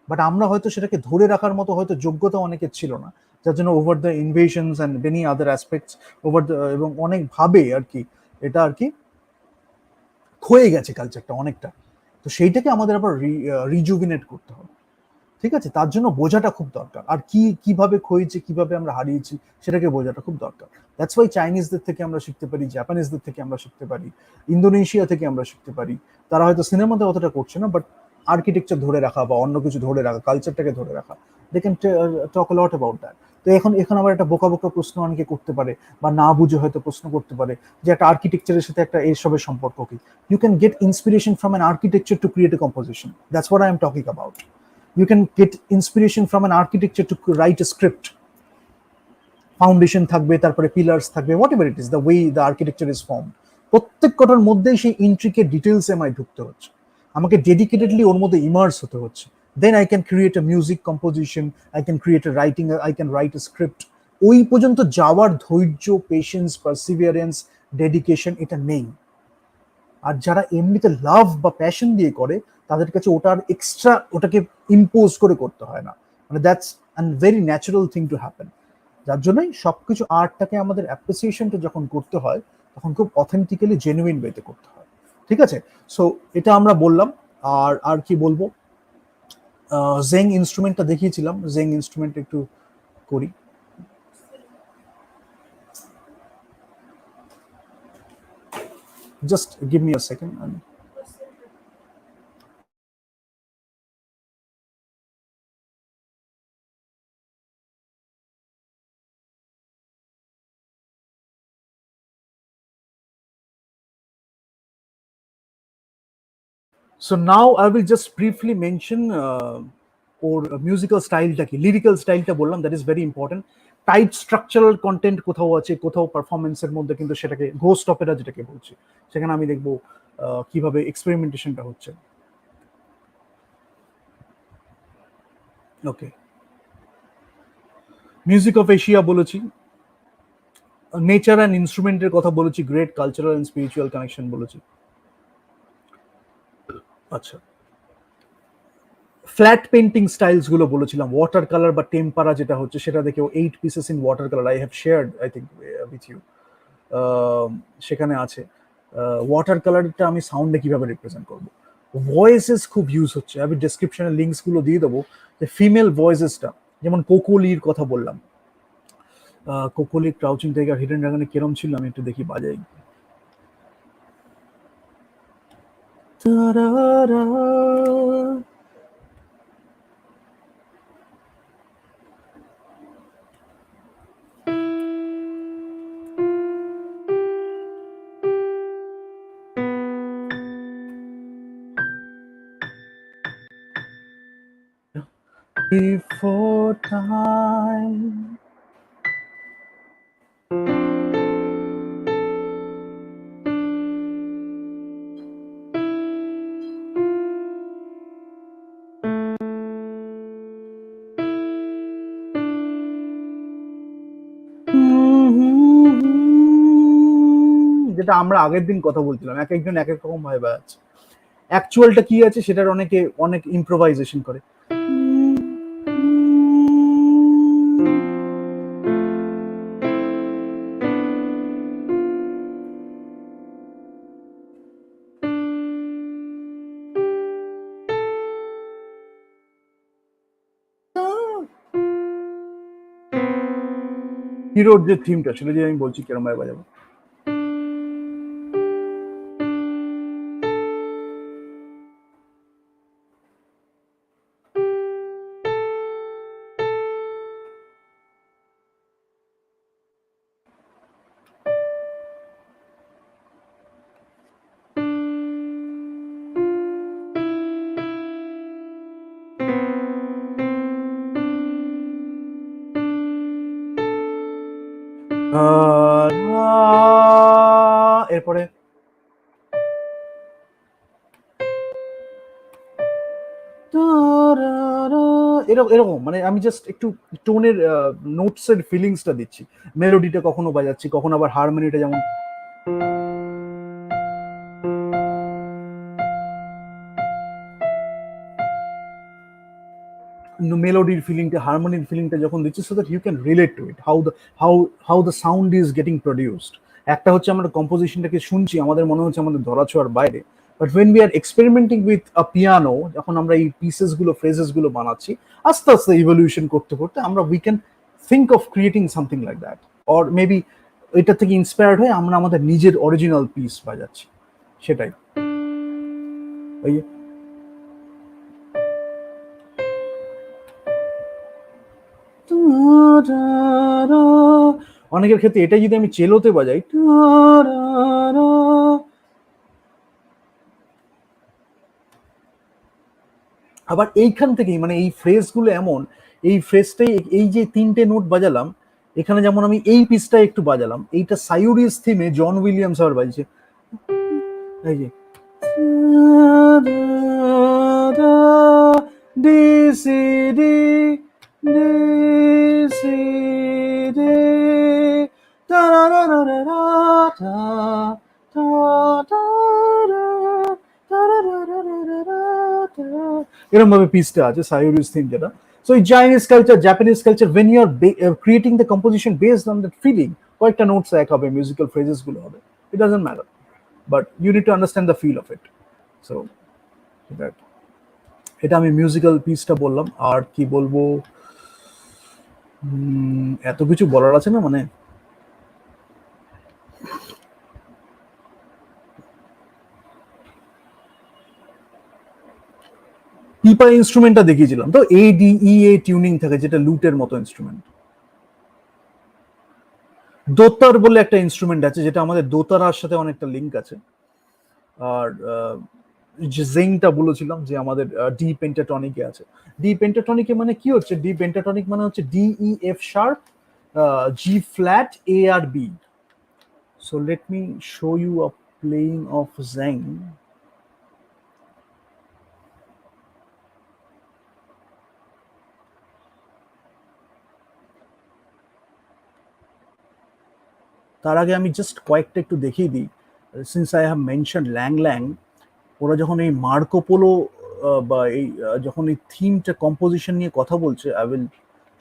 বাট আমরা হয়তো সেটাকে ধরে রাখার মতো হয়তো যোগ্যতা অনেকের ছিল না, যার জন্য over the invasions and many other aspects, over the, এবং অনেক ভাবে আর কি এটা আর কি ক্ষয়ে গেছে কালচারটা অনেকটা। তো সেইটাকে আমাদের আবার রিজুভিনেট করতে হবে। ঠিক আছে, তার জন্য বোঝাটা খুব দরকার, আর কি কিভাবে ক্ষয়েছে, কিভাবে আমরা হারিয়েছি, সেটাকে বোঝাটা খুব দরকার। দ্যাটস ওয়াই চাইনিজদের থেকে আমরা শিখতে পারি, জাপানিজদের থেকে আমরা শিখতে পারি, ইন্দোনেশিয়া থেকে আমরা শিখতে পারি। তারা হয়তো সিনেমাতে অতটা করছে না, বাট আর্কিটেকচার ধরে রাখা বা অন্য কিছু ধরে রাখা, কালচারটাকে ধরে রাখা, they can talk lot about that. তো এখন আবার একটা বোকা বোকা প্রশ্ন অনেকে করতে পারে, বা না বুঝে হয়তো প্রশ্ন করতে পারে, যে একটা আর্কিটেকচারের সাথে একটা এসবের সম্পর্ক কি? You can get inspiration from an architecture to create a composition. That's what I am talking about. You can get inspiration from an architecture to write a script. Foundation থাকবে, তারপরে পিলার্স থাকবে, what ever it is, the way the architecture is form, প্রত্যেক কটার মধ্যেই সেই intricate details আমায় ঢুকতে হচ্ছে, আমাকে ডেডিকেটেডলি ওর মধ্যে ইমার্স হতে হচ্ছে। Then I can create a music composition, I can create a writing, I can write a script. ওই পর্যন্ত যাওয়ার ধৈর্য, পেশেন্স, পারসিভিয়ারেন্স, ডেডিকেশন এটা নেই। আর যারা এমনিতে লাভ বা প্যাশন দিয়ে করে, তাদের কাছে ওটার এক্সট্রা, ওটাকে ইম্পোজ করে করতে হয় না, মানে that's an very natural thing to happen. যার জন্যই সবকিছু আর্টটাকে আমাদের অ্যাপ্রিসিয়েশনটা যখন করতে হয়, তখন খুব অথেন্টিক্যালি জেনুইন ওয়েতে করতে হয়। ঠিক আছে, সো এটা আমরা বললাম। আর আর কি বলবো, জেং ইনস্ট্রুমেন্টটা দেখিয়েছিলাম, জেং ইনস্ট্রুমেন্ট একটু করি। Just give me a second. So now I will just briefly mention or musical স্টাইলটা কি, লিরিক্যাল স্টাইলটা বললাম, that is very important. Tight structural content কোথাও আছে, কোথাও পারফরমেন্সের মধ্যে কিন্তু সেটাকে ঘোস্ট অপেরা যেটাকে বলছি, সেখানে আমি দেখবো কিভাবে এক্সপেরিমেন্টেশনটা হচ্ছে। ওকে, মিউজিক অফ এশিয়া বলেছি, নেচার অ্যান্ড ইনস্ট্রুমেন্টের কথা বলেছি, great cultural and spiritual connection বলেছি। আচ্ছা, ফ্ল্যাট পেন্টিং স্টাইলস গুলো বলেছিলাম, ওয়াটার কালার বা টেম্পারা যেটা হচ্ছে, সেটা দেখেও 8 pieces in water colour I have shared, I think with you, সেখানে আছে। ওয়াটার কালারটা আমি সাউন্ডে কিভাবে রিপ্রেজেন্ট করবো, ভয়েসেস খুব ইউজ হচ্ছে, আমি ডেসক্রিপশনে লিঙ্কস গুলো দিয়ে দেবো, যে ফিমেল ভয়েসেসটা, যেমন কোকোলির কথা বললাম, কোকোলি ক্রাউচিং টাইগার হিডেন ড্রাগনে কেরম ছিল, আমি একটু দেখি বাজাই। Before time. যেটা আমরা আগের দিন কথা বলছিলাম, এক একজন এক এক রকম ভাবে বাজাচ্ছে। অ্যাকচুয়ালটা কি আছে সেটার অনেক ইম্প্রোভাইজেশন করে। হিরোর যে থিমটা সেটা যে আমি বলছি কিরম ভাবে বাজাবো। এরপরে এরকম মানে আমি জাস্ট একটু টোনের নোটস এর ফিলিংসটা দিচ্ছি, মেলোডিটা কখনো বাজাচ্ছি, কখনো আবার হারমোনিটা যেমন মেলোডির ফিলিংটা, হারমোনির ফিলিংটা যখন দিচ্ছি, so that you can relate to it, how the sound is getting produced. একটা হচ্ছে আমরা কম্পোজিশনটাকে শুনছি, আমাদের মনে হচ্ছে আমাদের ধরাছোঁয়ার বাইরে, but when we are experimenting with a piano, যখন আমরা এই পিসেস গুলো ফ্রেজেস গুলো বানাচ্ছি, আস্তে আস্তে ইভলিউশন করতে করতে আমরা we can think of creating something like that, or maybe এটা থেকে ইন্সপায়ার্ড হয়ে আমরা আমাদের নিজের অরিজিনাল পিস বাজাচ্ছি, সেটাই। ওই অনেকের ক্ষেত্রে এটাই যদি আমি চেলোতে বাজাই, আবার এইখান থেকেই মানে এই ফ্রেজগুলো এমন, এই ফ্রেজটাই, এই যে তিনটে নোট বাজালাম এখানে, যেমন আমি এই পিসটা একটু বাজালাম, এইটা সাইউরিস থিমে জন উইলিয়ামস আবার বাজছে, এই যে D C D D C D এরকম ভাবে পিসটা আছে সাইউরিস থিম যেটা। সো এই Chinese culture, Japanese culture, when you are creating the composition based on that feeling, কয়েকটা নোটস এক হবে, মিউজিক্যাল ফ্রেজেস গুলো হবে, it doesn't matter, but you need to understand the feel of it. So এটা আমি musical পিসটা বললাম। আর কি বলবো, এত কিছু বলার আছে না, মানে পিপা ইনস্ট্রুমেন্টটা দেখিয়েছিলাম তো, এ টিউনিং থাকে, যেটা লুটের মতো ইনস্ট্রুমেন্ট। দোতার বলে একটা ইনস্ট্রুমেন্ট আছে, যেটা আমাদের দোতারার সাথে অনেকটা লিঙ্ক আছে। আর যে জেংটা বলেছিলাম যে আমাদের ডি পেন্টাটনিকে আছে। ডি পেন্টাটনিকে মানে কি হচ্ছে, ডি পেন্টাটনিক মানে হচ্ছে D E F sharp, G flat, A আর B. So let me show you a playing of zheng. তার আগে আমি জাস্ট কয়েকটা একটু দেখিয়ে দিই, since I have mention Lang Lang, ওরা যখন এই মার্কো পোলো বা এই যখন এই থিমটা কম্পোজিশন নিয়ে কথা বলছে, I will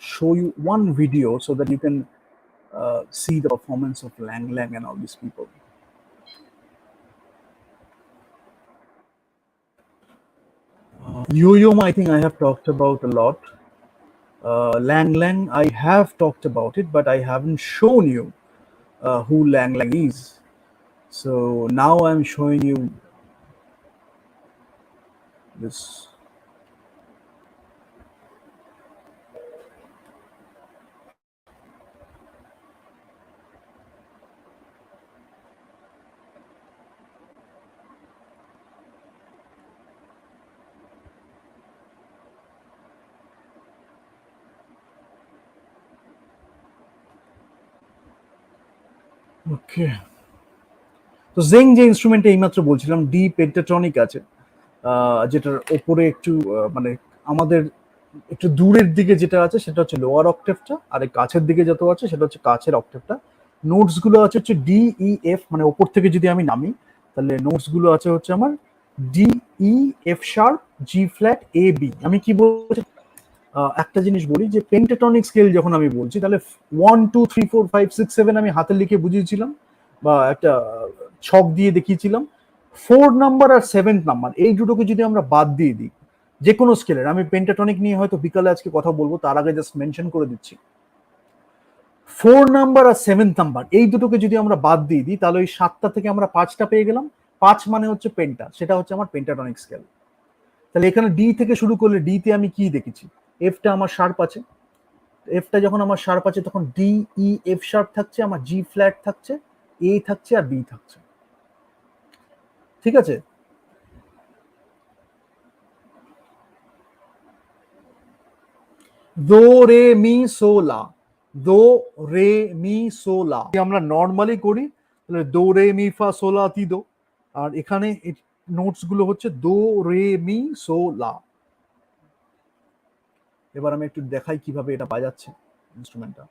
show you one video so that you can see the performance of Lang Lang and all these people. Yo-Yo, I think I have talked about a lot. Lang Lang, I have talked about it, but I haven't shown you who Lang Lang is. So now I'm showing you this. ওকে, তো জেং যে ইনস্ট্রুমেন্টে এইমাত্র বলছিলাম, D পেন্টাটনিক আছে, যেটার ওপরে একটু মানে আমাদের একটু দূরের দিকে যেটা আছে সেটা হচ্ছে লোয়ার অক্টেভটা, আর কাছের দিকে যত আছে সেটা হচ্ছে কাছের অক্টেভটা। নোটস গুলো আছে হচ্ছে ডি ই এফ, মানে ওপর থেকে যদি আমি নামি তাহলে নোটস গুলো আছে হচ্ছে আমার D E F sharp G flat A B. আমি কি বলছি, একটা জিনিস বলি যে পেন্টাটনিক স্কেল যখন আমি বলছি তাহলে 1 2 3 4 5 6 7 আমি হাতে লিখে বুঝিয়েছিলাম বা একটা ছক দিয়ে দেখিয়েছিলাম। 4 নাম্বার আর 7 নাম্বার এই দুটোকে যদি আমরা বাদ দিয়ে দিই যে কোনো স্কেলের, আমি পেন্টাটনিক নিয়ে হয়তো বিকালে আজকে কথা বলবো, তার আগে জাস্ট মেনশন করে দিচ্ছি, 4 নাম্বার আর 7 নাম্বার এই দুটোকে যদি আমরা বাদ দিয়ে দিই তাহলে ওই 7টা থেকে আমরা 5টা পেয়ে গেলাম। 5 মানে হচ্ছে পেন্টা, সেটা হচ্ছে আমার পেন্টাটনিক স্কেল। তাহলে এখানে ডি থেকে শুরু করলে ডি তে আমি কি দেখেছি, এফটা আমার শার্প আছে, এফটা যখন আমার শার্প আছে তখন ডি ই এফ শার্প থাকছে, আমার জি ফ্ল্যাট থাকছে, এ থাকছে আর বি থাকছে। ঠিক আছে, দো রে মি সোলা, দো রে মি সোলা আমরা নর্মালি করি, তাহলে দো রে মি ফা সোলা তি দো। আর এখানে নোটস গুলো হচ্ছে দো রে মি সোলা। এবার আমি একটু দেখাই কিভাবে এটা বাজাচ্ছে ইনস্ট্রুমেন্টটা।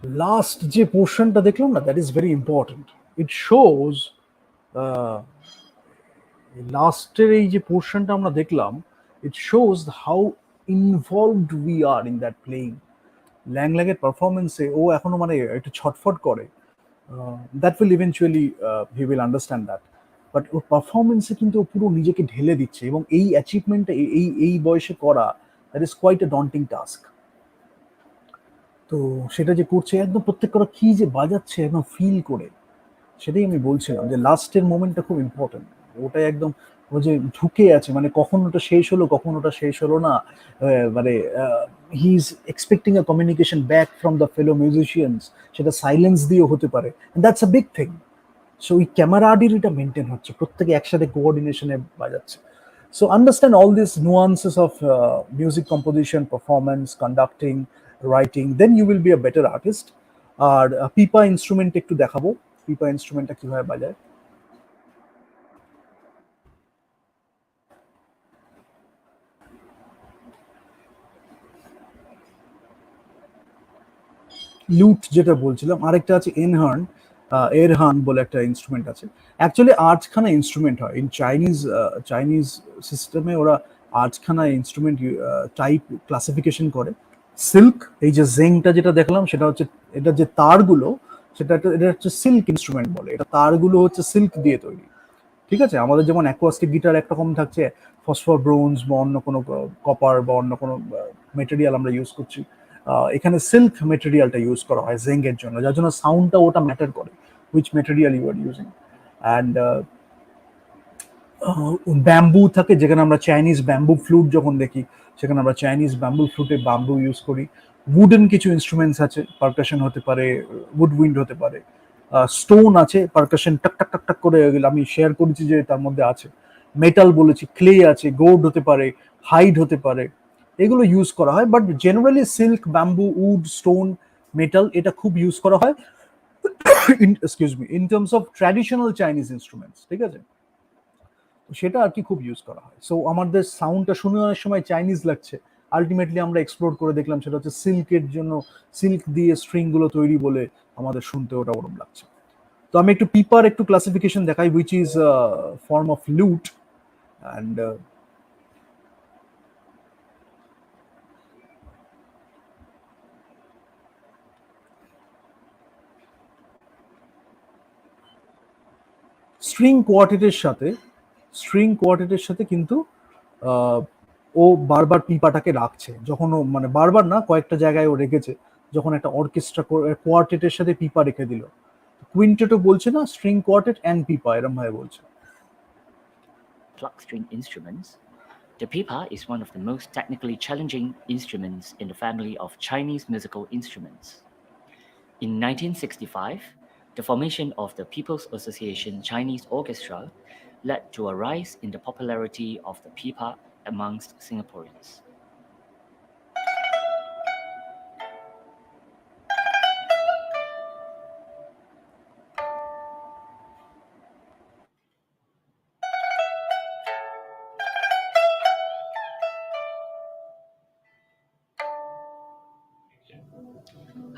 লাস্ট যে পোর্শনটা দেখলাম না, that is very important. It shows, লাস্টের এই যে পোর্শনটা আমরা দেখলাম, it shows how involved we are in that playing. ল্যাংল্যাংয়ের পারফরমেন্সে ও এখনো মানে একটু ছটফট করে, that will eventually he will understand that. But ওর পারফরমেন্সে কিন্তু ও পুরো নিজেকে ঢেলে দিচ্ছে, এবং এই অ্যাচিভমেন্টটা এই এই বয়সে করা, that is quite a daunting task. তো সেটা যে করছে একদম প্রত্যেকটা কি যে বাজাচ্ছে একদম ফিল করে, সেটাই আমি বলছিলাম যে লাস্টের মোমেন্টটা খুব ইম্পর্টেন্ট। ওটাই একদম, ও যে ঢুকে আছে, মানে কখন ওটা শেষ হলো কখন ওটা শেষ হলো না, মানে he is expecting a communication back from the fellow musicians, সেটা সাইলেন্স দিয়েও হতে পারে, that's a big thing. So ওই ক্যামারাডিরিটা মেনটেন হচ্ছে, প্রত্যেকে একসাথে কোঅর্ডিনেশনে বাজাচ্ছে। So understand all these nuances of music composition, performance, conducting, writing, then you will be a better artist. আর পিপা ইনস্ট্রুমেন্ট একটু দেখাবো, পিপা ইনস্ট্রুমেন্টটা কিভাবে বাজায়। লুট যেটা বলছিলাম, আরেকটা আছে এনহার্ন, এরহান বলে একটা ইনস্ট্রুমেন্ট আছে। অ্যাকচুয়ালি আটখানা ইনস্ট্রুমেন্ট হয় ইন চাইনিজ, চাইনিজ সিস্টেমে ওরা আটখানা ইনস্ট্রুমেন্ট টাইপ ক্লাসিফিকেশন করে। সিল্ক, এই যে জেংটা যেটা দেখলাম সেটা হচ্ছে, এটা যে তারগুলো, এটা হচ্ছে সিল্ক ইনস্ট্রুমেন্ট বলে, এটা তারগুলো হচ্ছে সিল্ক দিয়ে তৈরি। ঠিক আছে, আমাদের যেমন অ্যাকোয়াস্টিক গিটার একরকম থাকছে, ফসফর ব্রোঞ্জ বা অন্য কোনো কপার বা অন্য কোনো মেটেরিয়াল আমরা ইউজ করছি, এখানে সিল্ক মেটেরিয়ালটা ইউজ করা হয় জেঙ্গের জন্য, যার জন্য সাউন্ডটা ওটা ম্যাটার করে, which material you are using. And bamboo থাকে, যেখানে আমরা চাইনিজ ব্যাম্বু ফ্লুট যখন দেখি, সেখানে আমরা চাইনিজ ব্যাম্বু ফ্লুটে ব্যাম্বু ইউজ করি। উডেন কিছু ইনস্ট্রুমেন্টস আছে, পারকাশন হতে পারে, উড উইন্ড হতে পারে। স্টোন আছে, পারকাশন টাক টাক টাক টাক করে, এগুলো আমি শেয়ার করেছি যে তার মধ্যে আছে। মেটাল বলেছি, ক্লে আছে, গোল্ড হতে পারে, হাইড হতে পারে, এগুলো ইউজ করা হয়। But generally silk, bamboo, wood, stone, metal, এটা খুব ইউজ করা হয় excuse me, in terms of traditional Chinese instruments. ঠিক আছে, সেটা আর কি খুব ইউজ করা হয়। সো আমাদের সাউন্ডটা শুনে অনেক সময় চাইনিজ লাগছে, আলটিমেটলি আমরা এক্সপ্লোর করে দেখলাম সেটা হচ্ছে সিল্কের জন্য, সিল্ক দিয়ে স্ট্রিং গুলো তৈরি বলে আমাদের শুনতে ওটা ওরম লাগছে। তো আমি একটু পিপার একটু ক্লাসিফিকেশন দেখাই, হুইচ ইজ ফর্ম অফ লুট। অ্যান্ড স্ট্রিং কোয়ার্টেটের সাথে, স্ট্রিং কোয়ার্টেটের সাথে কিন্তু আহ, ও বারবার পিপাটাকে রাখছে, যখন ও মানে বারবার না, কয়েকটা জায়গায় ও রেখেছে, যখন একটা অর্কেস্ট্রা কোয়ার্টেটের সাথে পিপা রেখে দিল, কুইন্টেটও বলছে না, স্ট্রিং কোয়ার্টেট অ্যান্ড পিপা এরম ভাবে বলছে। Pluck string instruments, the pipa is one of the most technically challenging instruments in the family of Chinese musical instruments. In 1965, the formation of the People's Association Chinese Orchestra led to a rise in the popularity of the pipa amongst Singaporeans.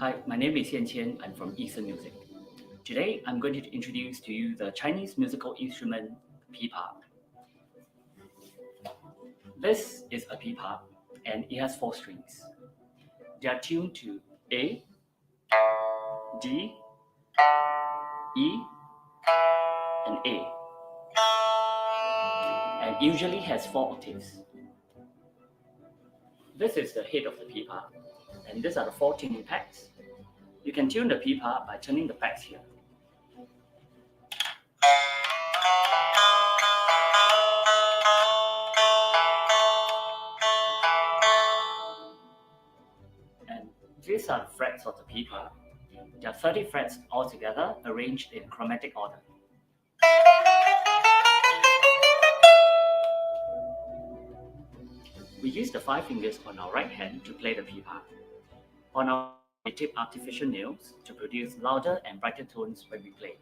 Hi, my name is Xian Qian. I'm from Eastern Music. Today, I'm going to introduce to you the Chinese musical instrument pipa. This is a pipa, and it has 4 strings. They are tuned to A, D, E, and A, and usually has 4 octaves. This is the head of the pipa, and these are the 4 tuning pegs. You can tune the pipa by turning the pegs here. And these are the frets of the pipa. There are 30 frets altogether, arranged in chromatic order. We use the 5 fingers on our right hand to play the pipa. On our we tip artificial nails to produce louder and brighter tones when we play.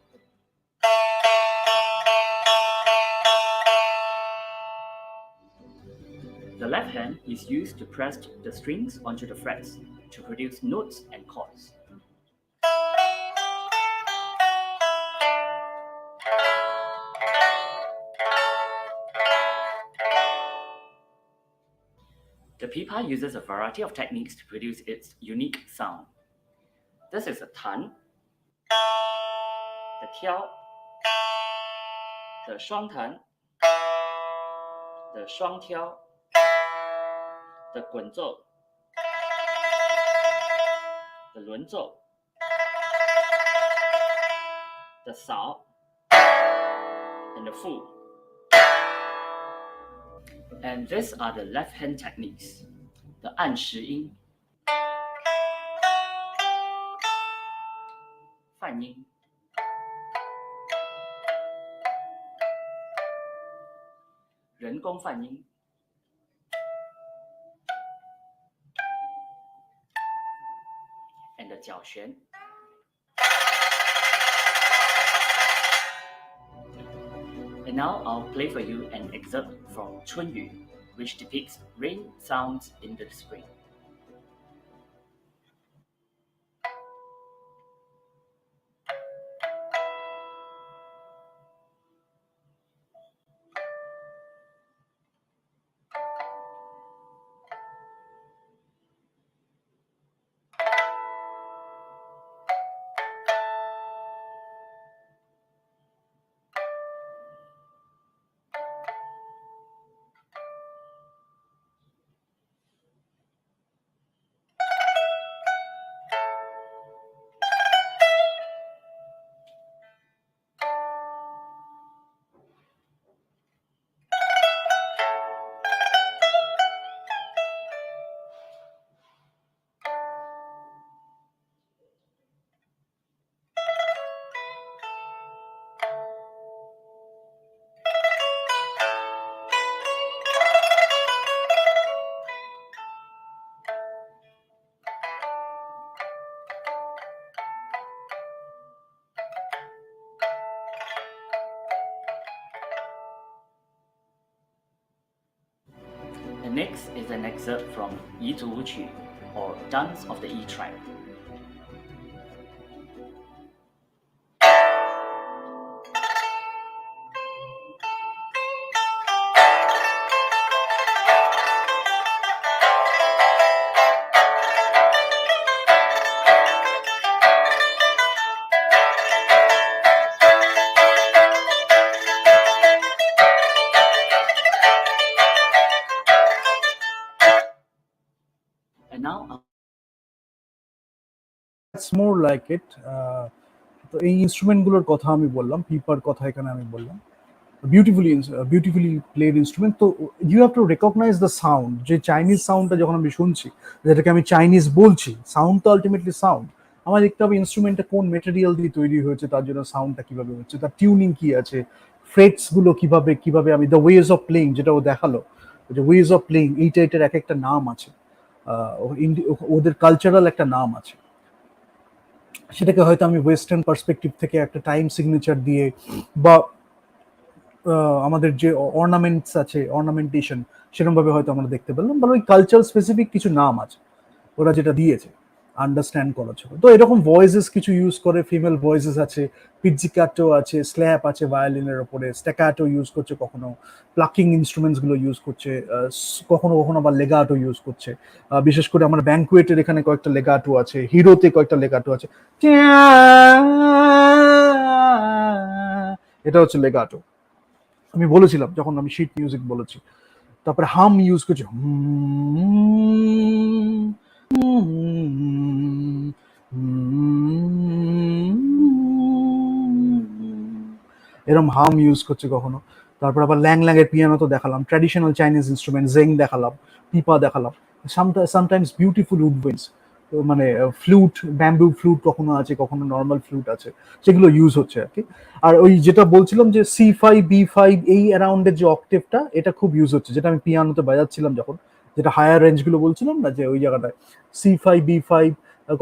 The left hand is used to press the strings onto the frets to produce notes and chords. The pipa uses a variety of techniques to produce its unique sound. This is a tan, the tiao, the shuang tan, the shuang tiao, the guan zhou, the lun zhou, the sao, and the fu. And these are the left hand techniques. The 按时音、泛音、人工泛音、and the 绞弦。And now I'll play for you an excerpt from 春雨, which depicts rain sounds in the spring. Next is an excerpt from Yi Tu Wu Qu, or Dance of the E Tribe. And now That's more like it. তো এই ইনস্ট্রুমেন্টগুলোর কথা আমি বললাম, pepper কথা এখানে আমি বললাম, beautifully played instrument. তো you have to recognise the sound, যে চাইনিজ সাউন্ডটা যখন আমি শুনছি, যেটাকে আমি চাইনিজ বলছি, সাউন্ড তো আলটিমেটলি সাউন্ড। আমার দেখতে হবে ইনস্ট্রুমেন্টটা কোন মেটেরিয়াল দিয়ে তৈরি হয়েছে, তার জন্য সাউন্ডটা কিভাবে হচ্ছে, তার টিউনিং কি আছে, ফ্রেটস গুলো কিভাবে আমি দ্য ওয়েজ অফ প্লেইং, যেটা ও দেখালো, যে ওয়েজ অফ প্লেইং এইটা এটার এক একটা নাম আছে, ওদের কালচারাল একটা নাম আছে। সেটাকে হয়তো আমি ওয়েস্টার্ন পার্সপেক্টিভ থেকে একটা টাইম সিগনেচার দিয়ে, বা আমাদের যে অর্নামেন্টস আছে, অর্নামেন্টেশন, সেরকম ভাবে হয়তো আমরা দেখতে পেলাম, বা ওই কালচার স্পেসিফিক কিছু নাম আছে ওরা যেটা দিয়েছে আন্ডারস্ট্যান্ড করার জন্য। তো এরকম ভয়েসেস কিছু ইউজ করে, ফিমেল ভয়েসেস আছে, পিজিকাটো আছে, স্ল্যাপ আছে ভায়োলিনের ওপরে, স্ট্যাকাটো ইউজ করছে, কখনো প্লাকিং ইনস্ট্রুমেন্টস গুলো ইউজ করছে, কখনো কখনো আবার লেগাটো ইউজ করছে। বিশেষ করে আমার ব্যাঙ্কুয়েটের এখানে কয়েকটা লেগাটো আছে, হিরোতে কয়েকটা লেগাটো আছে, এটা হচ্ছে লেগাটো। আমি বলেছিলাম যখন আমি শিট মিউজিক বলেছি। তারপরে হাম ইউজ করছে, এরকম হাম ইউজ করছে কখনো। তারপর আবার ল্যাং এর পিয়ানো তো দেখালাম, ট্র্যাডিশনাল চাইনিজ ইনস্ট্রুমেন্ট জেং দেখালাম, পিপা দেখালাম, সামটাইমস বিউটিফুল উডউইন্ডস, মানে ফ্লুট, ব্যাম্বু ফ্লুট কখনো আছে, কখনো নর্মাল ফ্লুট আছে, সেগুলো ইউজ হচ্ছে আর কি। আর ওই যেটা বলছিলাম যে C5 B5 এই অ্যারাউন্ডের যে অক্টেভটা, এটা খুব ইউজ হচ্ছে, যেটা আমি পিয়ানোতে বাজাচ্ছিলাম যখন, যেটা হায়ার রেঞ্জ গুলো বলছিলাম না, যে ওই জায়গাটায় C5 B5,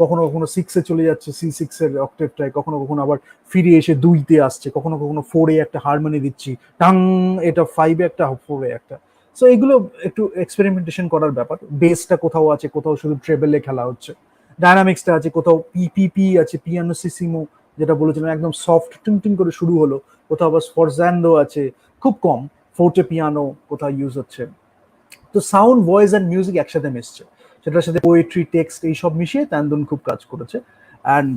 কখনো কখনো 6-এ চলে যাচ্ছে, C6 এর অক্টেভটায়, কখনো কখনো আবার ফিরে এসে 2-তে আসছে, কখনো কখনো 4-এ একটা হারমোনি দিচ্ছি, টাং, এটা 5-এ একটা, 4-এ একটা। সো এগুলো একটু এক্সপেরিমেন্টেশন করার ব্যাপার। বেসটা কোথাও আছে, কোথাও শুধু ট্রেবেলে খেলা হচ্ছে, ডায়নামিক্সটা আছে, কোথাও পিপিপি আছে, পিয়ানো সিসিমো যেটা বলেছিলাম একদম সফট টিং করে শুরু হলো, কোথাও আবার স্ফরজান্ডো আছে, খুব কম ফোর্টে পিয়ানো কোথাও ইউজ হচ্ছে, তো সাউন্ড, ভয়েস অ্যান্ড মিউজিক একসাথে মিশছে, সেটার সাথে পোয়েট্রি, টেক্সট এইসব মিশিয়ে তান্দুন খুব কাজ করেছে। অ্যান্ড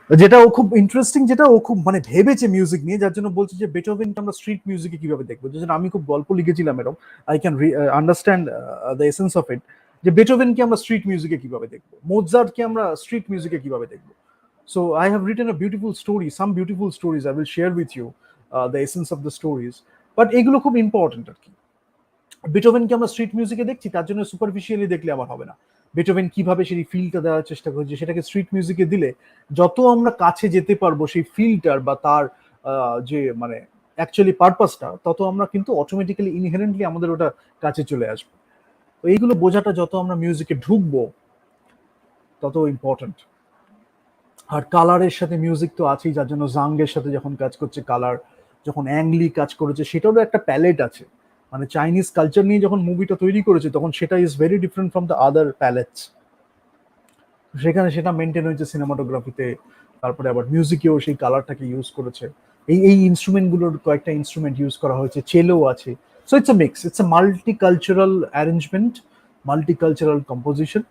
যেটা ও খুব ইন্টারেস্টিং, যেটা ও খুব মানে ভেবেছে মিউজিক নিয়ে, যার জন্য বলছে যে বেটোভেনকে আমরা স্ট্রিট মিউজিকে কিভাবে দেখবো। যে জন্য আমি খুব গল্প লিখেছিলাম এরকম, I can understand the essence of it, যে বেটোভেনকে আমরা স্ট্রিট মিউজিকে কিভাবে দেখবো, মোৎজার্টকে আমরা স্ট্রিট মিউজিকে কিভাবে দেখবো। So I have written a beautiful story, some beautiful stories I will share with you, the essence of the stories. But এগুলো খুব ইম্পর্টেন্ট আর কি। বেটোভেনকে আমরা স্ট্রিট মিউজিকে দেখছি, তার জন্য সুপারফিশিয়ালি দেখলে আবার হবে না। বেটোভেন কিভাবে সেই ফিলটা দেওয়ার চেষ্টা করছে, সেটাকে স্ট্রিট মিউজিকে দিলে যত আমরা কাছে যেতে পারবো সেই ফিলটার বা তার যে মানে অ্যাকচুয়ালি পারপাসটা, তত আমরা কিন্তু অটোমেটিক্যালি ইনহেরেন্টলি আমাদের ওটা কাছে চলে আসবে। তো এইগুলো বোঝাটা যত আমরা মিউজিকে ঢুকবো তত ইম্পর্টেন্ট। আর কালারের সাথে মিউজিক তো আছেই, যার জন্য জাঙ্গের সাথে যখন কাজ করছে কালার, যখন অ্যাংলি কাজ করেছে, সেটারও একটা প্যালেট আছে। মানে চাইনিজ কালচার নিয়ে যখন মুভিটা তৈরি করেছে তখন সেটা is very different from the other pallets. সেখানে সেটা মেনটেন হয়েছে সিনেমাটোগ্রাফিতে, তারপরে আবার মিউজিকেও সেই কালারটাকে ইউজ করেছে। এই ইনস্ট্রুমেন্টগুলোর কয়েকটা ইনস্ট্রুমেন্ট ইউজ করা হয়েছে, চেলো আছে। So it's a mix, it's a multicultural arrangement, multicultural composition,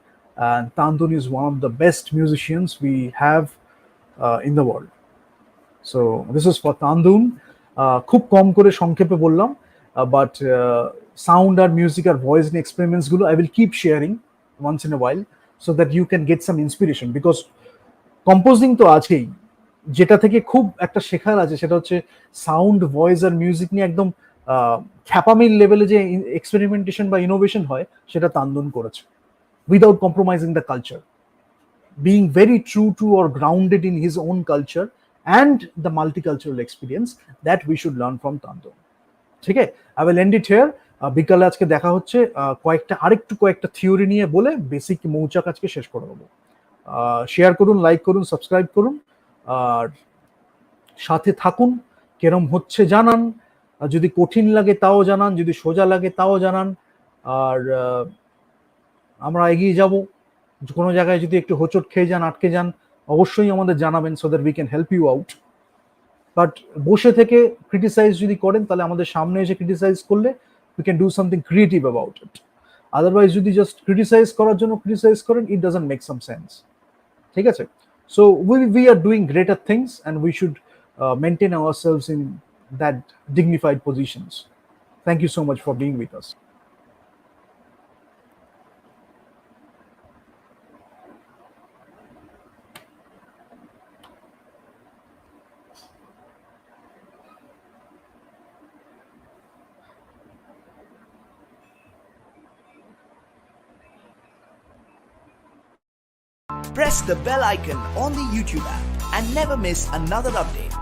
and Tandun is one of the best musicians we have in the world. So this is for Tandun. খুব কম করে সংক্ষেপে বললাম, বাট সাউন্ড আর music আর voice experiments গুলো I will keep sharing once in a while, so that you can get some inspiration. Because composing তো আছেই, যেটা থেকে খুব একটা শেখার আছে সেটা হচ্ছে সাউন্ড, ভয়েস আর মিউজিক নিয়ে একদম খ্যাপামিল লেভেলে যে এক্সপেরিমেন্টেশন বা ইনোভেশন হয়, সেটা তান্দুন করেছে without compromising the culture, being very true to or grounded in his own culture and the multicultural experience that we should learn from Tandun. ঠিক আছে, I will end it here. বিকালে আজকে দেখা হচ্ছে, কয়েকটা থিওরি নিয়ে বলে বেসিক মৌচাক আজকে শেষ করে দেবো। শেয়ার করুন, লাইক করুন, সাবস্ক্রাইব করুন, আর সাথে থাকুন। কেরম হচ্ছে জানান, যদি কঠিন লাগে তাও জানান, যদি সোজা লাগে তাও জানান। আর আমরা এগিয়ে যাব। কোনো জায়গায় যদি একটু হোঁচট খেয়ে যান, আটকে যান, অবশ্যই আমাদের জানাবেন, so that we can help you out. But বসে থেকে ক্রিটিসাইজ যদি করেন, তাহলে আমাদের সামনে এসে ক্রিটিসাইজ করলে we can do something creative about it. Otherwise যদি জাস্ট ক্রিটিসাইজ করার জন্য ক্রিটিসাইজ করেন, it doesn't make some sense. ঠিক আছে, so we are doing greater things and we should maintain ourselves in that dignified positions. Thank you so much for being with us. Press the bell icon on the YouTube app and never miss another update.